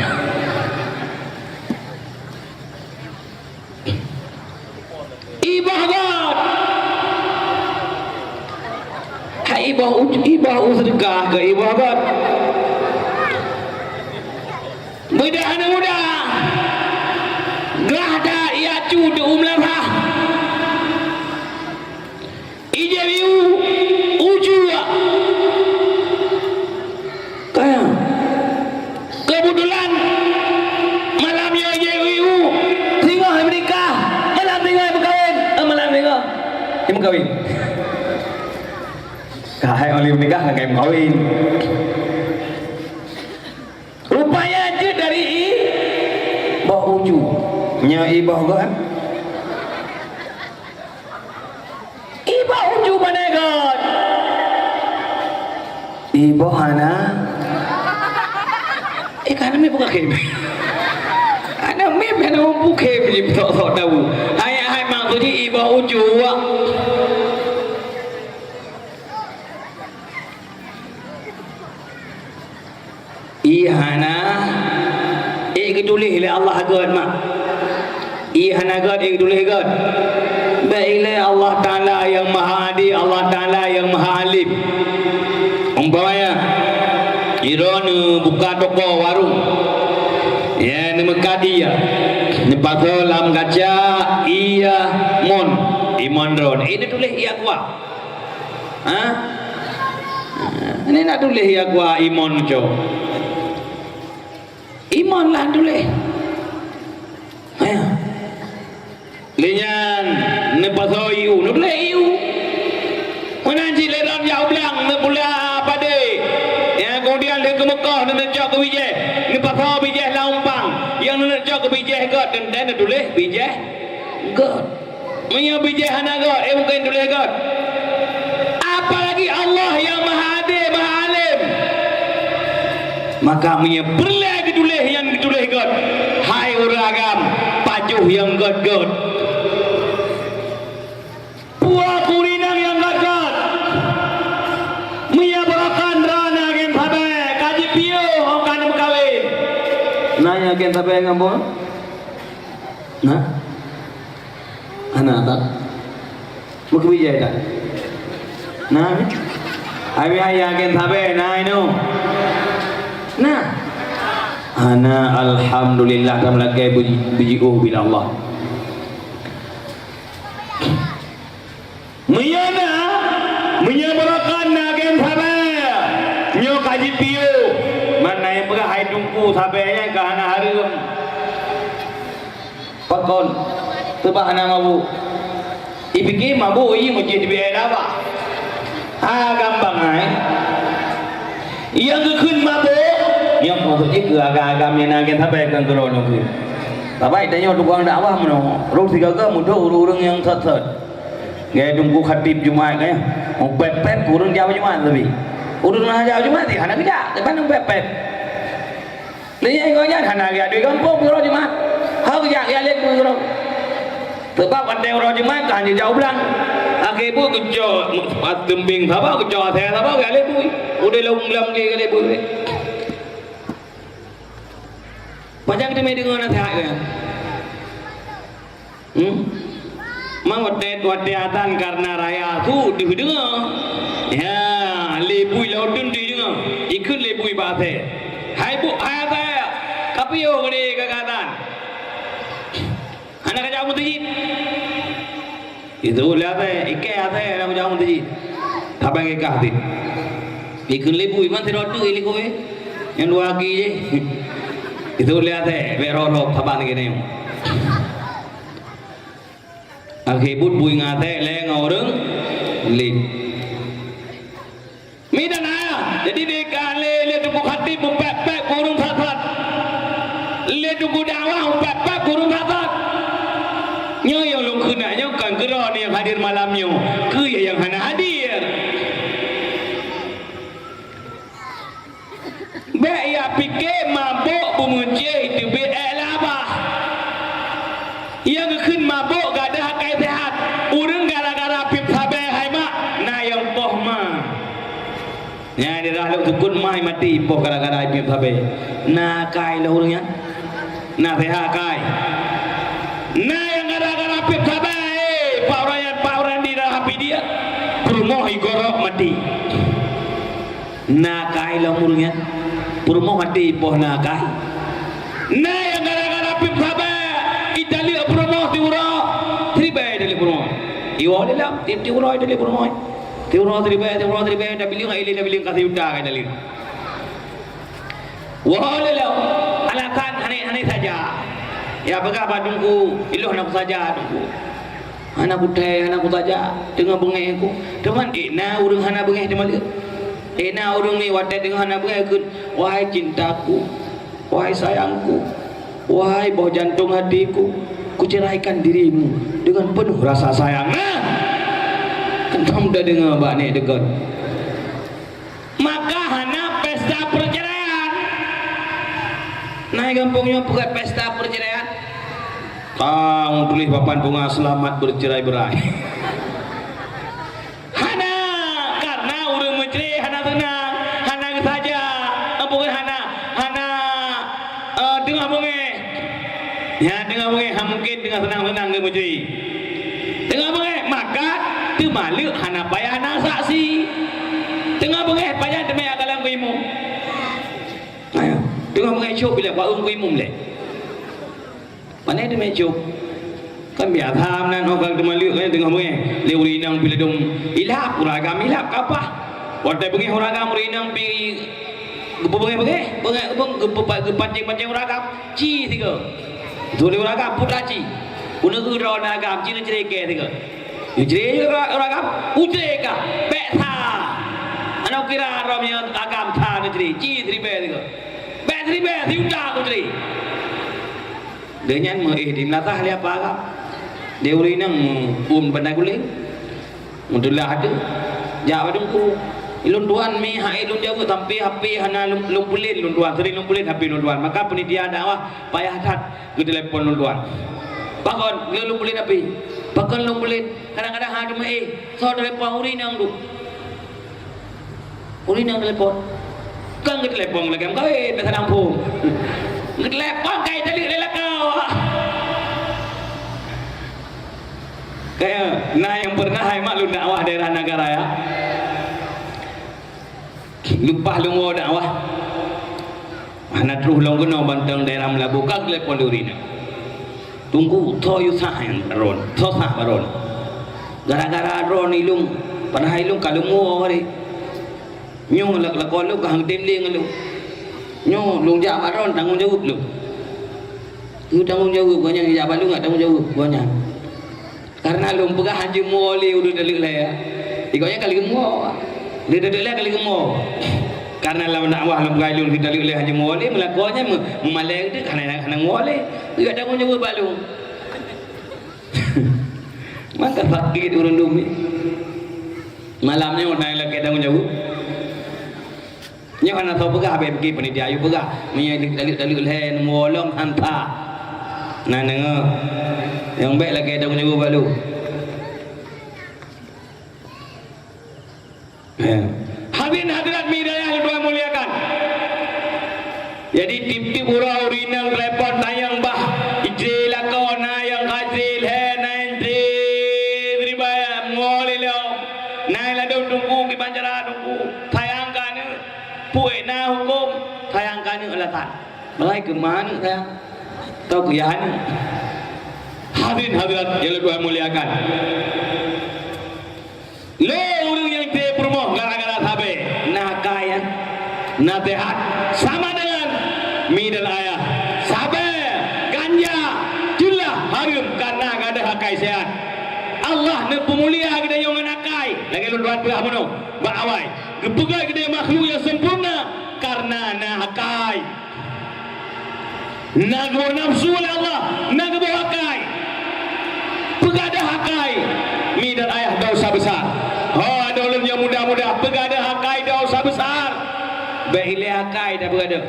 Ibadat. Hai ibah sedekah ke ibadat. Muda. Gelada ia cu de umlafah. Ijebiu ujua. Kaya kebetulan malamnya ijebiu tinggal menikah, malam tinggal berkahwin, malam tinggal berkahwin. Kahai oleh menikah nak kayak berkahwin. Rupanya je dari bau uju, nya ibah kan? Ibah uju mana kan? Ibah hana? Kerana me buka kem. Ana me mana buka kem ni tak tahu. Hai maksudnya ibah uju. Ihana ikdulih oleh Allah God mak. Ihana God ikdulih God. Baiklah Allah Taala yang Maha Adil, Allah Taala yang Maha Alim. Umpamanya Iron buka toko warung. Ya ni Mekadia. Ni pasal lam kaca iya imon ron. Ini tulis iya gua. Ha? Ini nak tulis iya gua imon jo. Iman lah tulis. Ayah. Linyan ne pasal iu, ne tulis iu. Menanji leram jauh belang ne pula pada. Ya kemudian dia ke Mekah ne nak ke Bijih. Ne pasal Bijih Laumpang. Yang ne nak ke Bijih God dan tulis Bijih God. Punya Bijih hana God, bukan tulis God. Apalagi Allah yang Maha Adil, Maha Alim. Maka punya perlu ditulis yang ditulis God. Hai uragam pajuh yang God. Puak kurinang yang God. Punya berakan rana gen sabe kaji pio akan berkawin. Nanya gen sabe ngapa? Nah. Anak tak. Mungkin bijak tak? Nah. Abi ayah gen sabe nah inu. Nah. Ana alhamdulillah kam lagi biji bila Allah. Menyabarakan nagen sabar. Nyo kaji pio mana yang berahai tungku sampai ke anak harum pakon tebak nama bu ipiki mabu i masjid biada apa gampang yang kekun mabu yang maksudnya ke agak-agak yang nak sampai ke korona tu tapi tanya tukang dakwah mana ruk tiga ke mudah urung yang set-set gaya tunggu khatib Jumat kan pepet urung jauh Jumat lebih urung jauh Jumat ni anak kerja depan pepet ni yang kau jangan anak kerja di kampung urung Jumat hak kerja dia lihat urung sebab ada urung Jumat kan dia jauh belang akhir pun kerja tembing apa kerja saya apa dia lihat udah long dia lihat macam kita mendengar nasihat kan? Mang wadatan karena raya tu didengar. Ya, lebui lautun didengar. Ikut lebui bahasa. Hai bu, hai saya. Kapiyo gede kekatan. Anak kerja mutijit. Itu lihat saya, ikat saya anak kerja mutijit. Apa yang ikat tu? Ikut lebui mana terus tu ilikowe. Yang dua lagi je. Itu lihat berorok taban gini. Akhirnya bui ngate leng orang lin. Mida na, jadi dekale le tu hati pepek kurung satat. Le tu dakwah pepek kurung satat. Nyo yang long kena nyo kan gerak ni yang hadir malam nyo, ke yang hana hadir. Baik ya fikir mabuk pemuji itu berelabah. Yangขึ้นmabuk gak ada hak sehat. Urang gara-gara pip sabe hai mak na yang poh ma. Ya di dah lu tukun mai mati poh gara-gara pip sabe. Na kai lah urangnya. Na sehat kai. Na yang gara-gara pip sabe pauran di dah hapi dia. Perumoh igorok mati. Na kai lah urangnya. Perumoh mati poh na kai. Na yang gara-gara pip sabe Itali perumoh tiura tribai dari perumoh. Iwal lah tiura dari perumoh. Tiura tribai dah bilang kasih udah dari. Wah lah alasan aneh saja. Ya berapa tunggu iluh anak saja tunggu. Anak anakku saja dengan bengek aku. Teman na urang hana bengek teman. Na urang ni wadah dengan hana bengek aku. Wahai cintaku, wahai sayangku, wahai bawah jantung hatiku, kuceraikan dirimu dengan penuh rasa sayang. Nah, kamu dah dengar abang ni dekat. Maka hana pesta perceraian. Naik kampungnya buat pesta perceraian. Kamu tulis papan bunga selamat bercerai-berai. Hana karena urang mencerai hana tenang, hana saja. Bukan hana dengar bunga. Ya dengar bunga mungkin dengan senang-senang ke mencerai. Dengar bunga maka tu malu hana payah hana saksi. Dengar bunga payah demi akalan kuimu. Ayo, dengar bunga cuk bila buat kuimu le. Mana ada mejuk? Kan biar tham nan orang kemalu kan tengah bunga. Le urinang bila dong ilap uragam ilap kapah. Waktu bunga uragam urinang pi bunga pancing uragam ci tiga. Dulu uragam putraci. Una ura uragam ci cerai ke tiga. Cerai uragam ucerai ka peta. Anak kira ramnya agam tha cerai ci cerai be tiga. Be cerai be tiuta ku cerai. Dengan mengirim latah lihat apa agam. Dia urinang bandai kuling. Mudahlah ada. Jawab dengku. Ilun tuan mi hai ilun jago sampai hapi hana lumpulin ilun tuan sering lumpulin hapi ilun tuan. Maka penitia dakwah payah tat ke telefon ilun tuan. Pakon dia lumpulin hapi. Pakon lumpulin kadang-kadang ada so telefon urinang tu. Urinang telefon. Kan ke telefon lagi kau biasa nampung. Ke telefon kai tadi kau. Kayak nah yang pernah hai maklum dakwah daerah negara ya. Lupa lungo dakwah. Mana terus long kena bantang daerah Melabu kak telepon urina. Tunggu toyu sah yang ron, sah baron. Gara-gara ron ilung, pada ilung kalungo hari. Nyong lak lakon lu kahang timling lu. Nyo lung jak baron tanggung jawab lu. Lu tanggung jawab banyak jak balu enggak tanggung jawab banyak. Karena lu pegah haji mole udah delik lah ya. Ikutnya kali gemuk. Dia delik lah kali gemuk. Karena lawan dakwah lu pegah lu kita delik haji mole melakukannya memaleng tu karena mole. Enggak tanggung jawab balu. Maka fakir urun dumi. Malamnya orang lagi tanggung jawab. Nya kana tahu pegah be pergi penitia ayu pegah. Menyai dalil hen molong hantar. Nah dengar. Yang baik lagi tanggung jawab balu. Hadirin hadirat midayah yang Tuhan muliakan. Jadi tip-tip urau urinal repot tayang bah ijil akona yang khasil hen nanti ribaya ngolilo. Nai la dong tunggu ki banjara tunggu. Tayangkan puai na hukum tayangkan alatan. Mulai ke mana tayang? Tahu ke yan? Hadirin hadirat yang Tuhan muliakan. Le orang yang te promoh gara-gara tabe nakayan nasihat sama dengan midal ayah sabar ganja jelah harum karena ada hakai sehat Allah ne pemulia gede yang nakai lagi lu duat belah mono ba awai gepegai gede makhluk yang sempurna karena nakai nago nafsu Allah nago hakai pegada hakai midal ayah dosa besar. Oh ada ulun yang muda-muda pegada hakai dosa besar. Baile hakai dah pegada.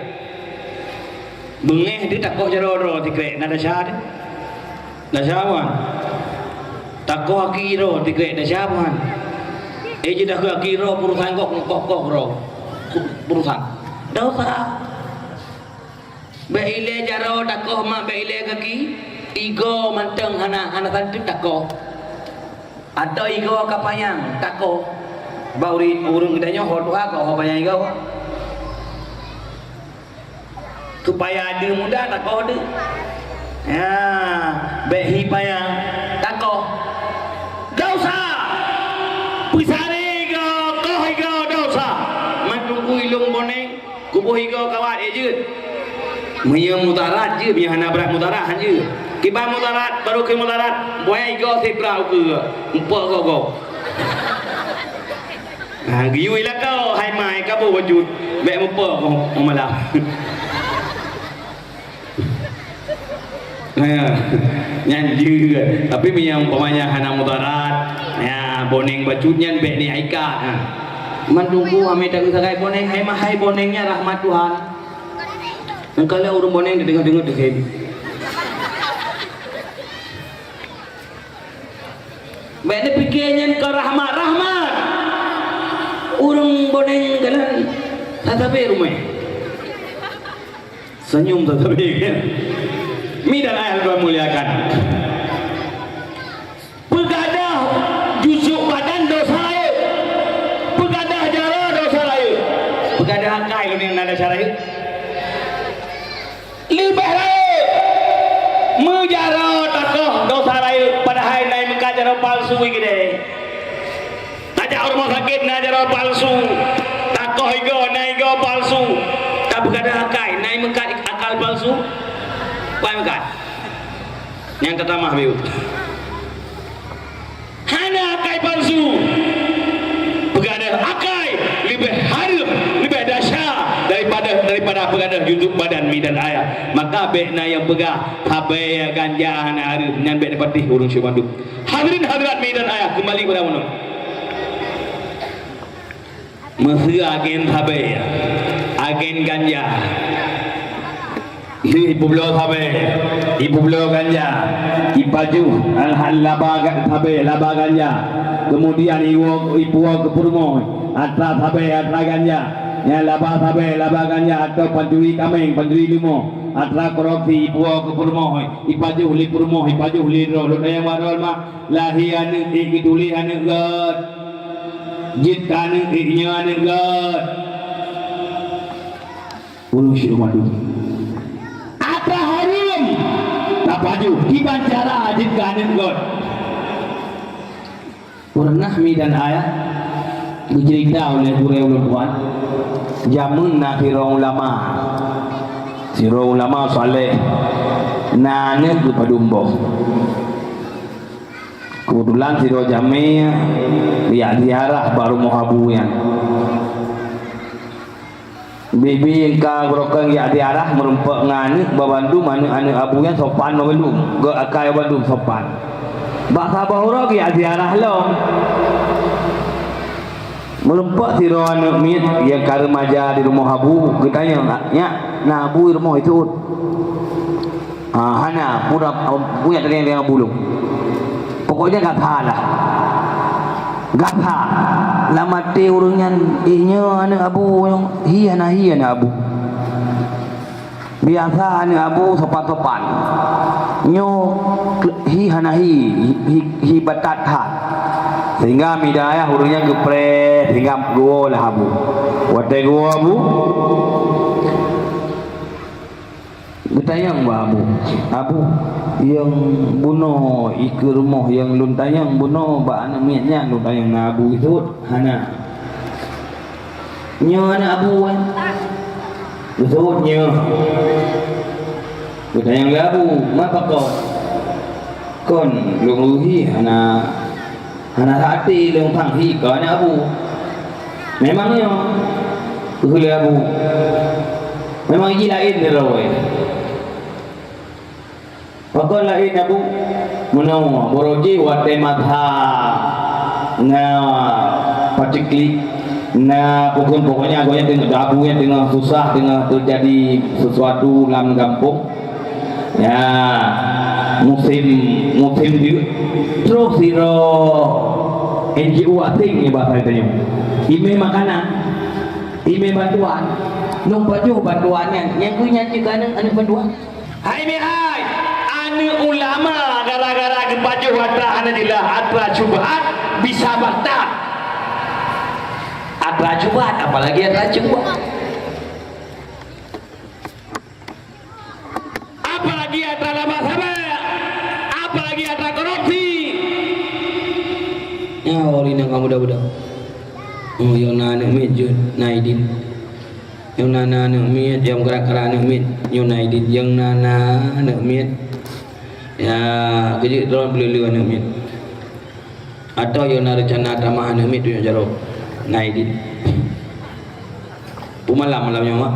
Bengeh dia takoh jaro-ro tikrek nada syad. Nasyawan. Takoh akiro tikrek nasyawan. Je dah ke akiro perusahaan kok ro. Perusahaan. Dosa. Baile jaro takoh mak baile kaki. Tiga manteng hana tantu takoh. Atau igo kapayang tako bauri urung gedanya hotu ako kapayang igo supaya ada muda tako de ya behi payang tako dosa pisare igo koh igo dosa menunggu ilung boneng kubuh igo kawat je Maya mutarat je biar hana berat mutarat je. Kibar mutarat baru ke mutarat boy go sepra ke empat go. Ha giui lah kau hai mai ka bo wujud mek mempa kau malam. Nyanyi tapi yang umpamanya hana mutarat ya boneng bacutnya bek ni aikat ha. Mantungku ame tak sakai boneng hai mahai bonengnya rahmat Tuhan. Kalau urung boneng dengar-dengar dekat. Benda fikirnya ke rahmat. Urung boneng galan tatabe rumah. Senyum tatabe kan. Midal ayah Tuhan muliakan. Pegadah jusuk badan dosa lain. Pegadah jara dosa lain. Pegadah hakai yang nada syarah. Lebih lain mujaro takoh dosa lain padahal naik muka jaro palsu gede tajak rumah sakit na jaro palsu takoh igo naik igo palsu tak berkata hakai naik muka akal palsu apa muka yang pertama biu hanya hakai palsu berkata hakai lebih harum lebih dahsyat daripada pegadah junjuk badan mi dan ayah maka bekna yang pegah habaya ganja hana hari nyan bek patih urung syumandu hadirin hadirat mi dan ayah kembali kepada mana mesra agen habaya agen ganja ibu beliau habaya ibu beliau ganja ipaju alhal laba habaya laba ganja kemudian ibu ke purmo atra habaya atra ganja ya laba sabe laba ganja atau panjuri kameng panjuri limo atra korupsi buah ke purmoh ipaju huli purmoh ipaju huli ro lo daya warol ma lahian ikiduli ane god jit kan iknya ane god urung siru madu atra harum tapaju dibancara jit kan ane god pernah mi dan ayah dicerita oleh guru tuan jamun na siro ulama saleh nanya ke padumbo kebetulan siro jami lihat ziarah baru muhabu yang bibi yang ka grokang ya ziarah merumpak ngani babandu mana anu abu yang sopan belum go akai bandu sopan bahasa bahura ya ziarah lo merumpak siro anu mit yang ka remaja di rumah abu kitanya nya na abu rumah itu hana punya dengan bulu pokoknya gak lah gak lama te urungan inya anak abu yang hiana abu biasa anak abu sopan nyo hi batat sehingga midaya urunnya gepre sehingga gua lah abu wate gua abu Tayang abu yang bunuh ikut rumah yang luntayang bunuh ba anak miatnya luntayang abu itu hana nyo anak abu kan itu nyo luntayang abu mapa kon lungluhi hana hati lung panghi ko anak abu memangnya hule abu memang gilain ni roy Pakon lain abu menawa boroji wate madha na patikli na pokoknya agonya dengan abu yang dengan susah dengan terjadi sesuatu dalam kampung ya musim dia terus siro NGO asing ni bahasa itu email makanan email bantuan nung baju bantuannya yang punya juga anak bantuan hai ulama gara-gara baju watra anadillah atra jubat bisa batal atra jubat apalagi atra jubat apalagi atra lama sama apalagi atra korupsi ya orina kamu dah yang nana mejud naidin yang nana mit yang gerak-gerak mit yang naidin yang nana mit ya kejut dorang beli-beli anak mit atau yang nak rencana tamah anak mit tu yang jauh naidin malam yang mak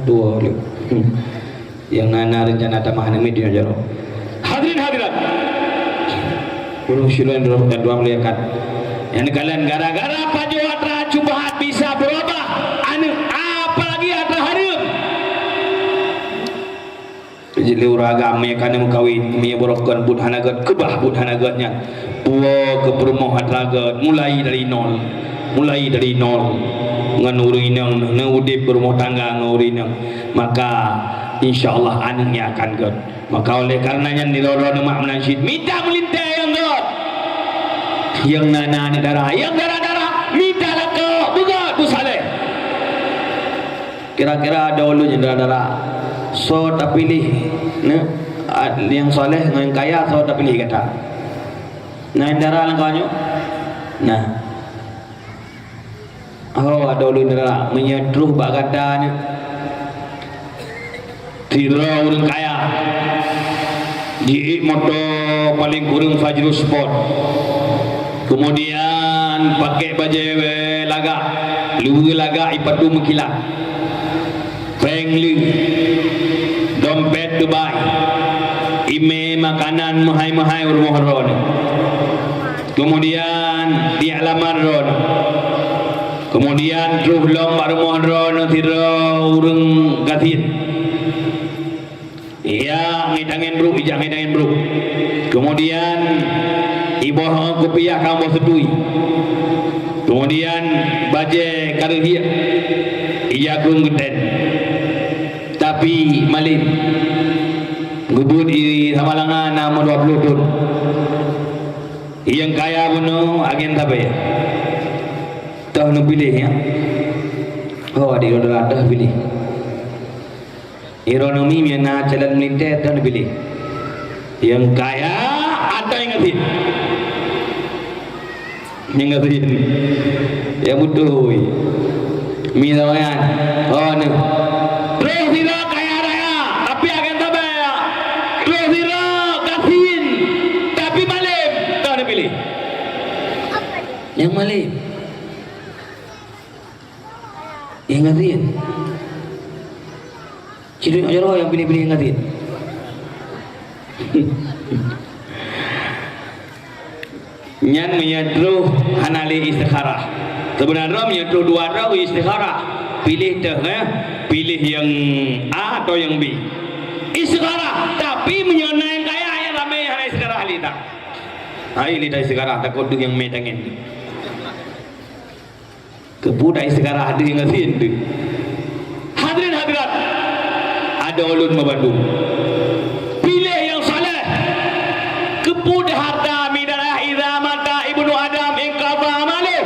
dua orang yang nana rencana tamah anak mit tu yang jauh hadirat belum siluan dua melihat yang kalian gara-gara paju atra cubahat bisa berubah apalagi atra harum jadi uragam yang kena mengkawin mia borokkan budhanagat kebah budhanagatnya buah ke perumah atragat mulai dari nol nganurinang ngudip berumah tangga nganurinang maka insyaallah anaknya akan god maka oleh karenanya niloro mak menansyid minta melintai yang god yang nana darah minta lako bugat tu saleh kira-kira ada ulunya darah so tak pilih yang soleh yang kaya so tak pilih kata nah darah langkahnya nah ada ulu darah menyedruh bak katanya tira orang kaya di motor paling kurang Fajrul Sport kemudian pakai baju laga lugu laga ipatu mengkilat pengling dompet Dubai ime makanan mahai-mahai rumah ron kemudian di alamat ron kemudian truhlong rumah ron tira urang gatin iya ngidangin bro kemudian ibah kopiah kamu sedui kemudian baje karehia iya gung geden tapi malim gubut di Samalangan nama 20 tahun yang kaya bunuh agen apa ya tahu nak pilih ya di roda dah pilih ekonomi mana jalan militer dah pilih yang kaya ada yang ngerti Yang ngatin. Yang betul. Mi tawayan. Oh ni. Terus sila kaya raya, tapi akan tabaya. Terus sila kasin, tapi malim. Tahu dia pilih. Yang malim. Yang ngatin. Ciri orang yang pilih-pilih yang ngatin. Nyan menyadruh hanali istikharah. Sebenarnya menyadruh dua roh istikharah. Pilih dah, pilih yang A atau yang B. Istikharah, tapi menyonai kaya yang ramai yang istikharah lita. Hai lita istikharah takut tu yang metangin. Kebuda istikharah ada yang ngasin tu. Hadirin hadirat, ada ulun membantu. Pilih yang saleh. Kebuda harta midarah idza mata ibnu Adam inqadha amaluh.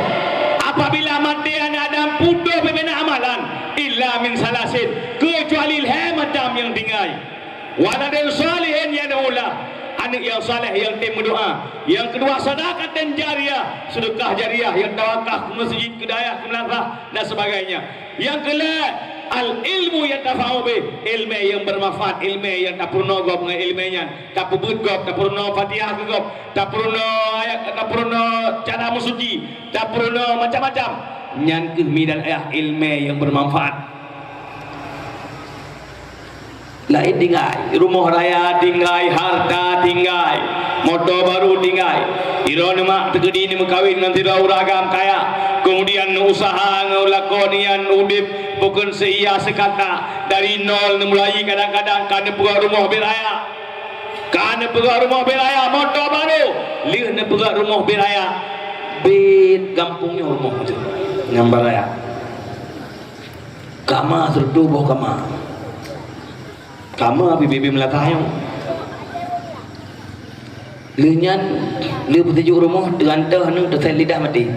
Apabila mati anak Adam putus pembina amalan illa min salasin, kecuali macam yang tinggal. Waladun salihin yad'ulah, anak yang saleh yang tim berdoa. Yang kedua sedekah dan jariah, sedekah jariah yang tawakal ke masjid, ke daerah, ke madrasah dan sebagainya. Yang kelima al ilmu yang tafa'u bih, ilmu yang bermanfaat, ilmu yang tak perlu gop dengan ilmunya, tak perlu gop, tak perlu Fatihah ke gop, tak perlu ayat, tak perlu cara musuci, tak perlu macam-macam. Yang kehmidan ayah ilmu yang bermanfaat. Lain tinggal, rumah raya tinggal, harta tinggal, motor baru tinggal. Iron mak tegedi ni mengkawin nanti dah uragam kaya. Kemudian usaha ngelakonian udip bukan seia sekata dari nol mulai kadang-kadang kana pegawai rumah beraya. Kana pegawai rumah beraya motor baru. Lih na pegawai rumah beraya. Bet kampungnya rumah tu. Ngambar raya. Kama sertubuh kama. Kama bibi melatayong. Lenyan le bertujuk rumah terantah nu tersel lidah mati.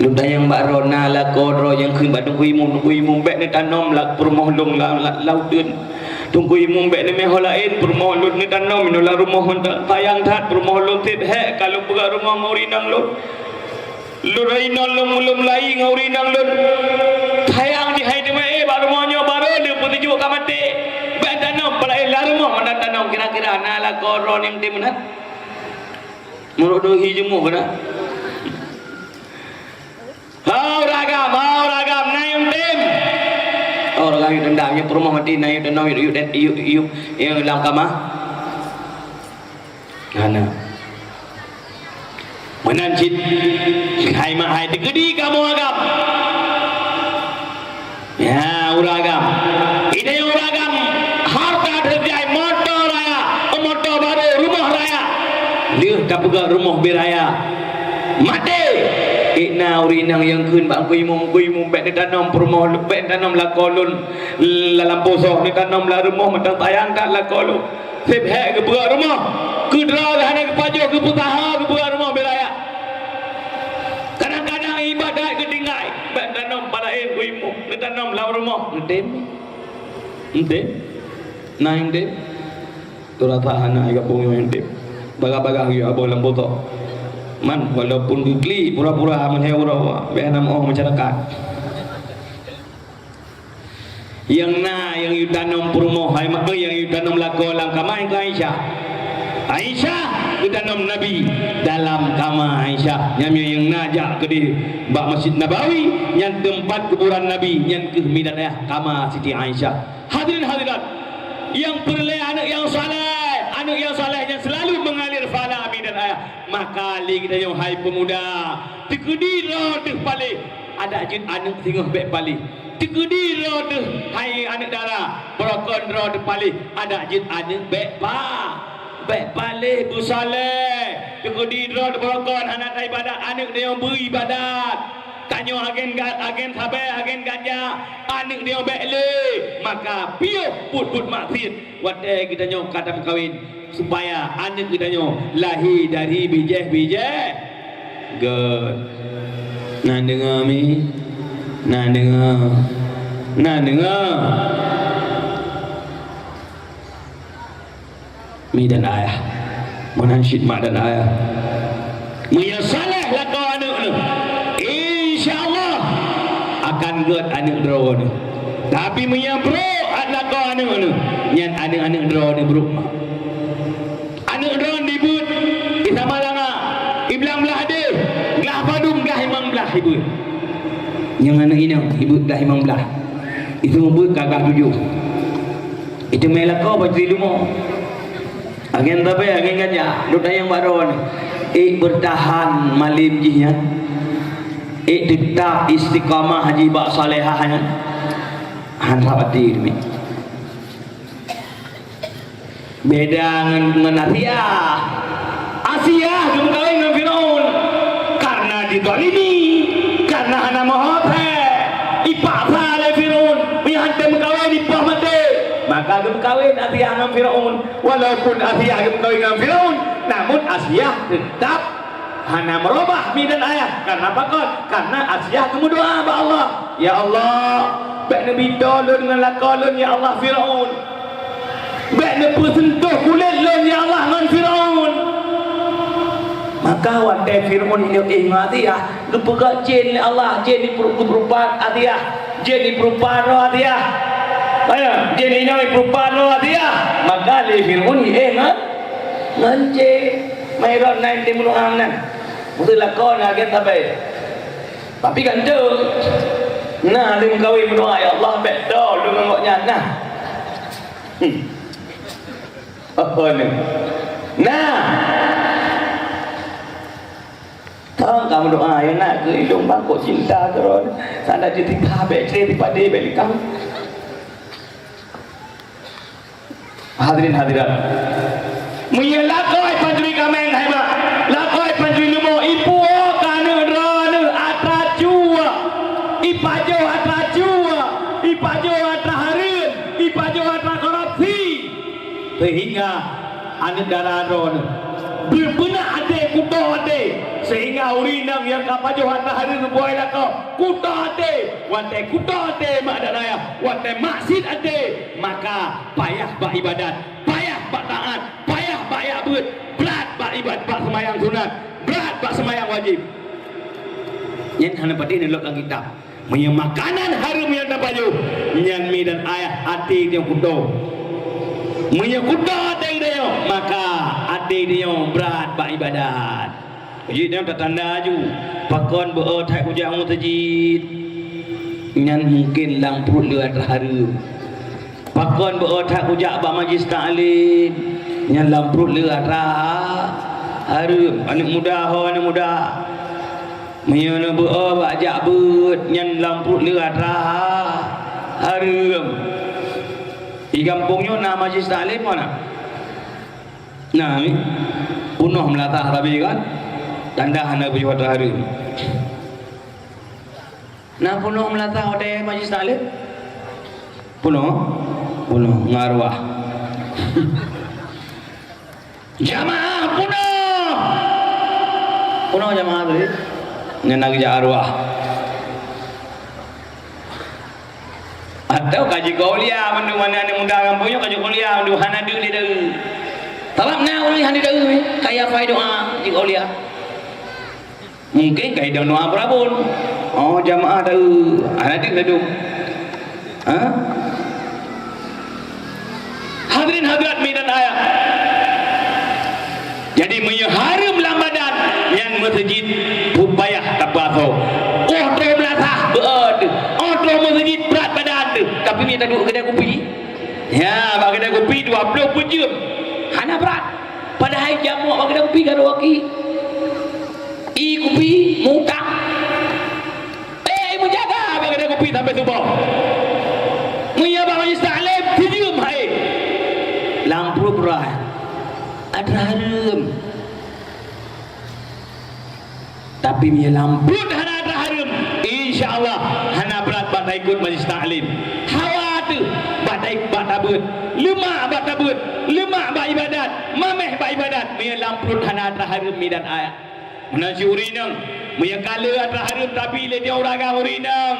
Lu dayang barona la kodro yang khun ba tunggu imum bek ni tanom la rumah long la laudun. Tunggu imum bek ni meho lain rumah lu ni tanom nu la rumah tayang that rumah lu tit he kalau buka rumah ngaurinang lu. Lu rainol lu mulum lai ngaurinang lu. Tayang di hai de ba rumahnya baru dia bertujuk ka mati. Bek tanom pala la rumah mana tanom kira-kira na la kodro yang tim mana. Muruk dohi jemu kana. Hau ragam, nayung tim. Oh, ragam yang dendam, yang perumah mati, nayung dendam, yang dalam kamar. Mana? Menancit, hai mak hai, tegedi kamu ragam. Ya, uragam. Ini yang uragam, harta terjadi, motor raya, motor baru, rumah raya. Dia tak pegang rumah beraya. Mati. Ikna urinang yang kun bang kuimum bek tanam perumah bek tanam la kolun la lamposo ni tanam la rumah matang tayang tak la kolu sip he ke buat rumah ke dra hana ke pajo ke putaha ke buat rumah beraya kadang-kadang ibadat ke tinggal bek tanam palain kuimum ni tanam la rumah ndem naing dem turata hana ai gabung yang dem baga-baga yo abo lampoto man walaupun gigli pura-pura menheura benam oh masyarakat yang yutanam purmo hai mak yang yutanam lago dalam kamar Aisyah yutanam Nabi dalam kamar Aisyah yang najak ke di bak Masjid Nabawi yang tempat kuburan Nabi yang kehmidan kamar Siti Aisyah. Hadirin hadirat yang perle anak yang saleh yang selalu mengalir fala amin dan ayah maka li kita yang hai pemuda tegedi roh deh pali ada jin anak tinggal bek pali tegedi roh deh hai anak darah berokon roh deh pali ada jin anak bek pali bu saleh tegedi roh deh berokon anak ibadat anak dia yang beribadat tanya agen sabar agen ganja anak dia bekle maka piuh put maksud wadai kita nyok kadam kawin supaya anak kita nyok lahir dari bijih good nak dengar mi nak dengar mi dan ayah menansyid mak dan ayah Munya saleh lakau anak ni. InsyaAllah akan get anak draw ni. Tapi munya bro lakau anak ni. Yang anak-anak draw ni bro. Anak draw ni but. Kita malanga. Iblang belah dia. Belah padum belah imam belah ibu. Yang anak ini ibu belah imam belah. Itu membuat gagah tujuh. Itu melakau baju rumah. Agen tapi agen gajah. Duduk yang baru ni. Bertahan malim jihnya. Tetap istiqamah haji bak salehahnya. Hanrawati ni. Beda dengan Asia. Asia cuma kawin dengan Firaun. Karena ditolimi. Karena hana mahote. Ipaksa oleh Firaun. Mihantam kawin ipah mati. Maka dia berkahwin Asia dengan Firaun. Walaupun Asia dia berkahwin dengan Firaun, namun Asia tetap hana merubah midan ayah. Karena apa kon? Karena Asia kamu doa kepada Allah. Ya Allah, baik Nabi tolong dengan lakolun ya Allah Firaun. Baik Nabi sentuh kulit lun ya Allah dengan Firaun. Maka waktu Firaun ini Asia, dia pegang jin Allah, jin di perubahan Asia, jin di perubahan Asia. Ayah, dia ni nak perubahan luar dia. Maka le Firaun ni nganje mayron naik di mulut nan. Betul lakon agen tapi. Tapi kan tu. Nah, dia mengkawin mendoa ya Allah bedo lu ngoknya nah. Apa ni? Nah. Tang kamu doa ya nak ke hidung bangkok cinta terus. Sana jadi kabeh cerita pada balik kamu. Hadirin hadirat. Munya lakoi panjuri kameng haiba. Lakoi panjuri lumo ipu kana rana atracua. Ipajo atracua. Ipajo atrahareun. Ipajo atrakorupsi. Sehingga anu dararon. Benar ade kudo ade. Sehingga urinang yang kapajo atrahareun boy lakau. Kudo ade. Wante kudo ade mak danaya. Wante masjid ade. Maka payah bak ibadat, payah bak taat, payah bak ya'bud, berat bak ibadat, bak semayang sunat, berat bak semayang wajib. Yang hana pati ni lokang kitab. Punya makanan harum yang tak baju. Yang mi dan ayah hati dia kudo. Punya kudo hati dia. Maka hati dia berat bak ibadat. Jadi dia tak tanda aju. Pakon berat kujang mutajid. Yang mungkin lang perut dia terharum. Pakon berotak ujak bak majlis ta'lim yang lamprut lerah harum anak muda anak muda menyana berotak bak ajak bet yang lamprut lerah harum di kampungnya nak majlis ta'lim mana nah ni punuh melatah tapi kan tanda hana berjuat harum nah punuh melatah ada majlis ta'lim punuh ngarwah jamaah punuh jamaah tu nyenang je arwah atau kaji kuliah mandu mana ni muda kampungnya kaji kuliah mandu hana du di dah talak na uli hana dah kaya fai doa di kuliah mungkin kaya doa berabun oh jamaah tu hana du ha hadirin hadirat midan ayat. Jadi menyeharum lambadan yang masjid pupayah tapaso. Oh tu belatah bead. Oh tu masjid berat badan. Tapi dia tak duduk kedai kopi. Ya, bagi kedai kopi 20 jam. Hana berat. Padahal jamu bagi kedai kopi garu waki. Kopi mutang. Menjaga bagi kedai kopi sampai subuh. Muya bang Istalib tidium hai. Lampu berat ada harum tapi dia lampu hana ada harum insyaAllah hana berat bata ikut majlis ta'lim hawa tu bata but lemak bata but lemak bak ibadat mameh bak ibadat dia lampu hana ada harum midan ayat menasi urinang dia kala ada harum tapi dia orang urinang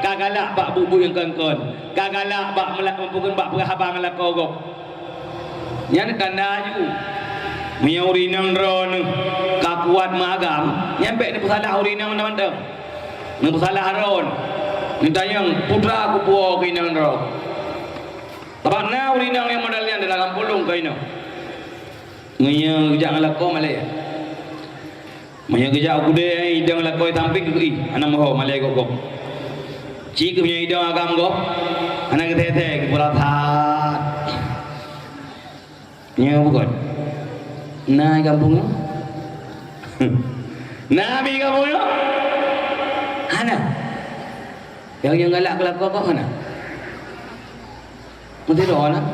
kagalak bak bubu yang kongkon kagalak bak melakukan bak perhabang lakogok yang tanda aju Mia urinang ron kakuat magam nyampe ni pesalah urinang teman-teman. Ni pesalah ron. Ni tayang putra aku puo kinang ron. Tapak na urinang yang modalnya dalam pulung kaino. Ngaya jangan lakon malay. Maya kerja aku deh idang lakon tampik ke anak moho malay kok. Cik punya idang agam kok. Anak ketete ke puratat. Nya bukan. Nah kampungnya. Nabi kampungnya. Hana. Yang galak kelakon kok hana. Mesti doa nak.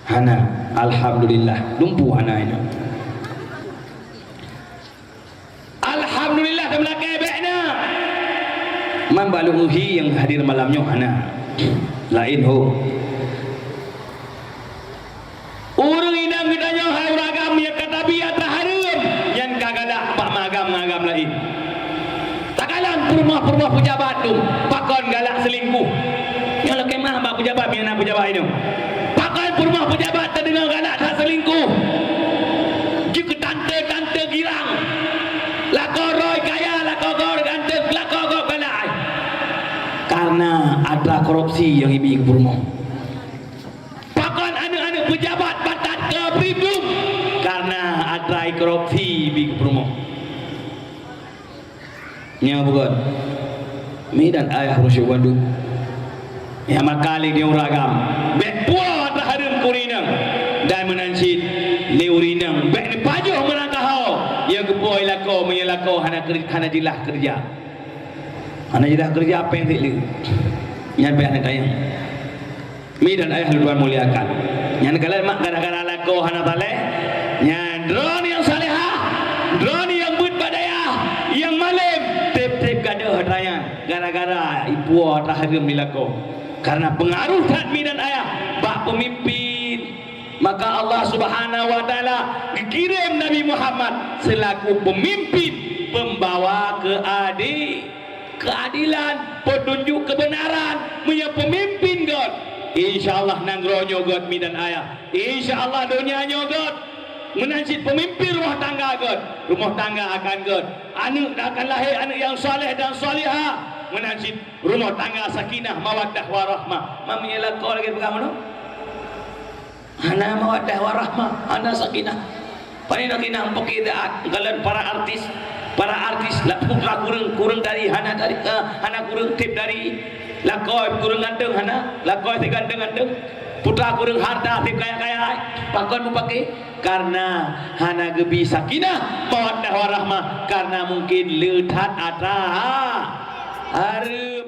Hana, alhamdulillah, lumpuh hana ini. Alhamdulillah dah melakai baiknya. Man baluhi yang hadir malamnya hana. Lain ho. Urang inang kitanya hai uragam yang kata biat harum yang kagadak pak magam-magam lain. Takalan rumah-rumah pejabat tu pakon galak selingkuh. Yang lekai mah pak pejabat yang nak pejabat ini. Rumah pejabat terdengar galak tak selingkuh. Jika tante-tante girang. Lakor roy kaya, lakor gante, lakor galak. Karena ada korupsi yang ibi ke rumah. Pakon anak-anak pejabat batat ke pribum. Karena ada korupsi ibi ke rumah. Ini bukan. Mi dan ayah Rusyuk Wandu. Yang makalik dia uragam. Bekpuah harum kurinang dan menancit leurinang baik ni pajuh merangkau ya gepoi lako menyelako hana jilah kerja apa yang tik lu nyan baik tayang mi dan ayah luar muliakan nyan kalian mak gara-gara lako hana tale nyan drone yang salehah drone yang but badaya yang malim tip-tip gaduh tayang gara-gara ibu harum dilako karena pengaruh mi dan ayah bak pemimpin maka Allah Subhanahu wa taala dikirim Nabi Muhammad selaku pemimpin pembawa keadilan petunjuk kebenaran punya pemimpin God insyaallah nangronyo God mi dan ayah insyaallah dunia God menancit pemimpin rumah tangga God rumah tangga akan God anak akan lahir anak yang soleh dan solihah menancit rumah tangga sakinah mawaddah warahmah mamanya lakau lagi pegang mana ana mawaddah warahmah ana sakinah pani nak kinah pekidaat kalian para artis lah putra kurang dari hana kurang tip dari lakau kurang ganteng hana lakau si ganteng putra kurang harta tip kaya pakon pakai karena hana gebi sakinah mawaddah warahmah karena mungkin letat ada harum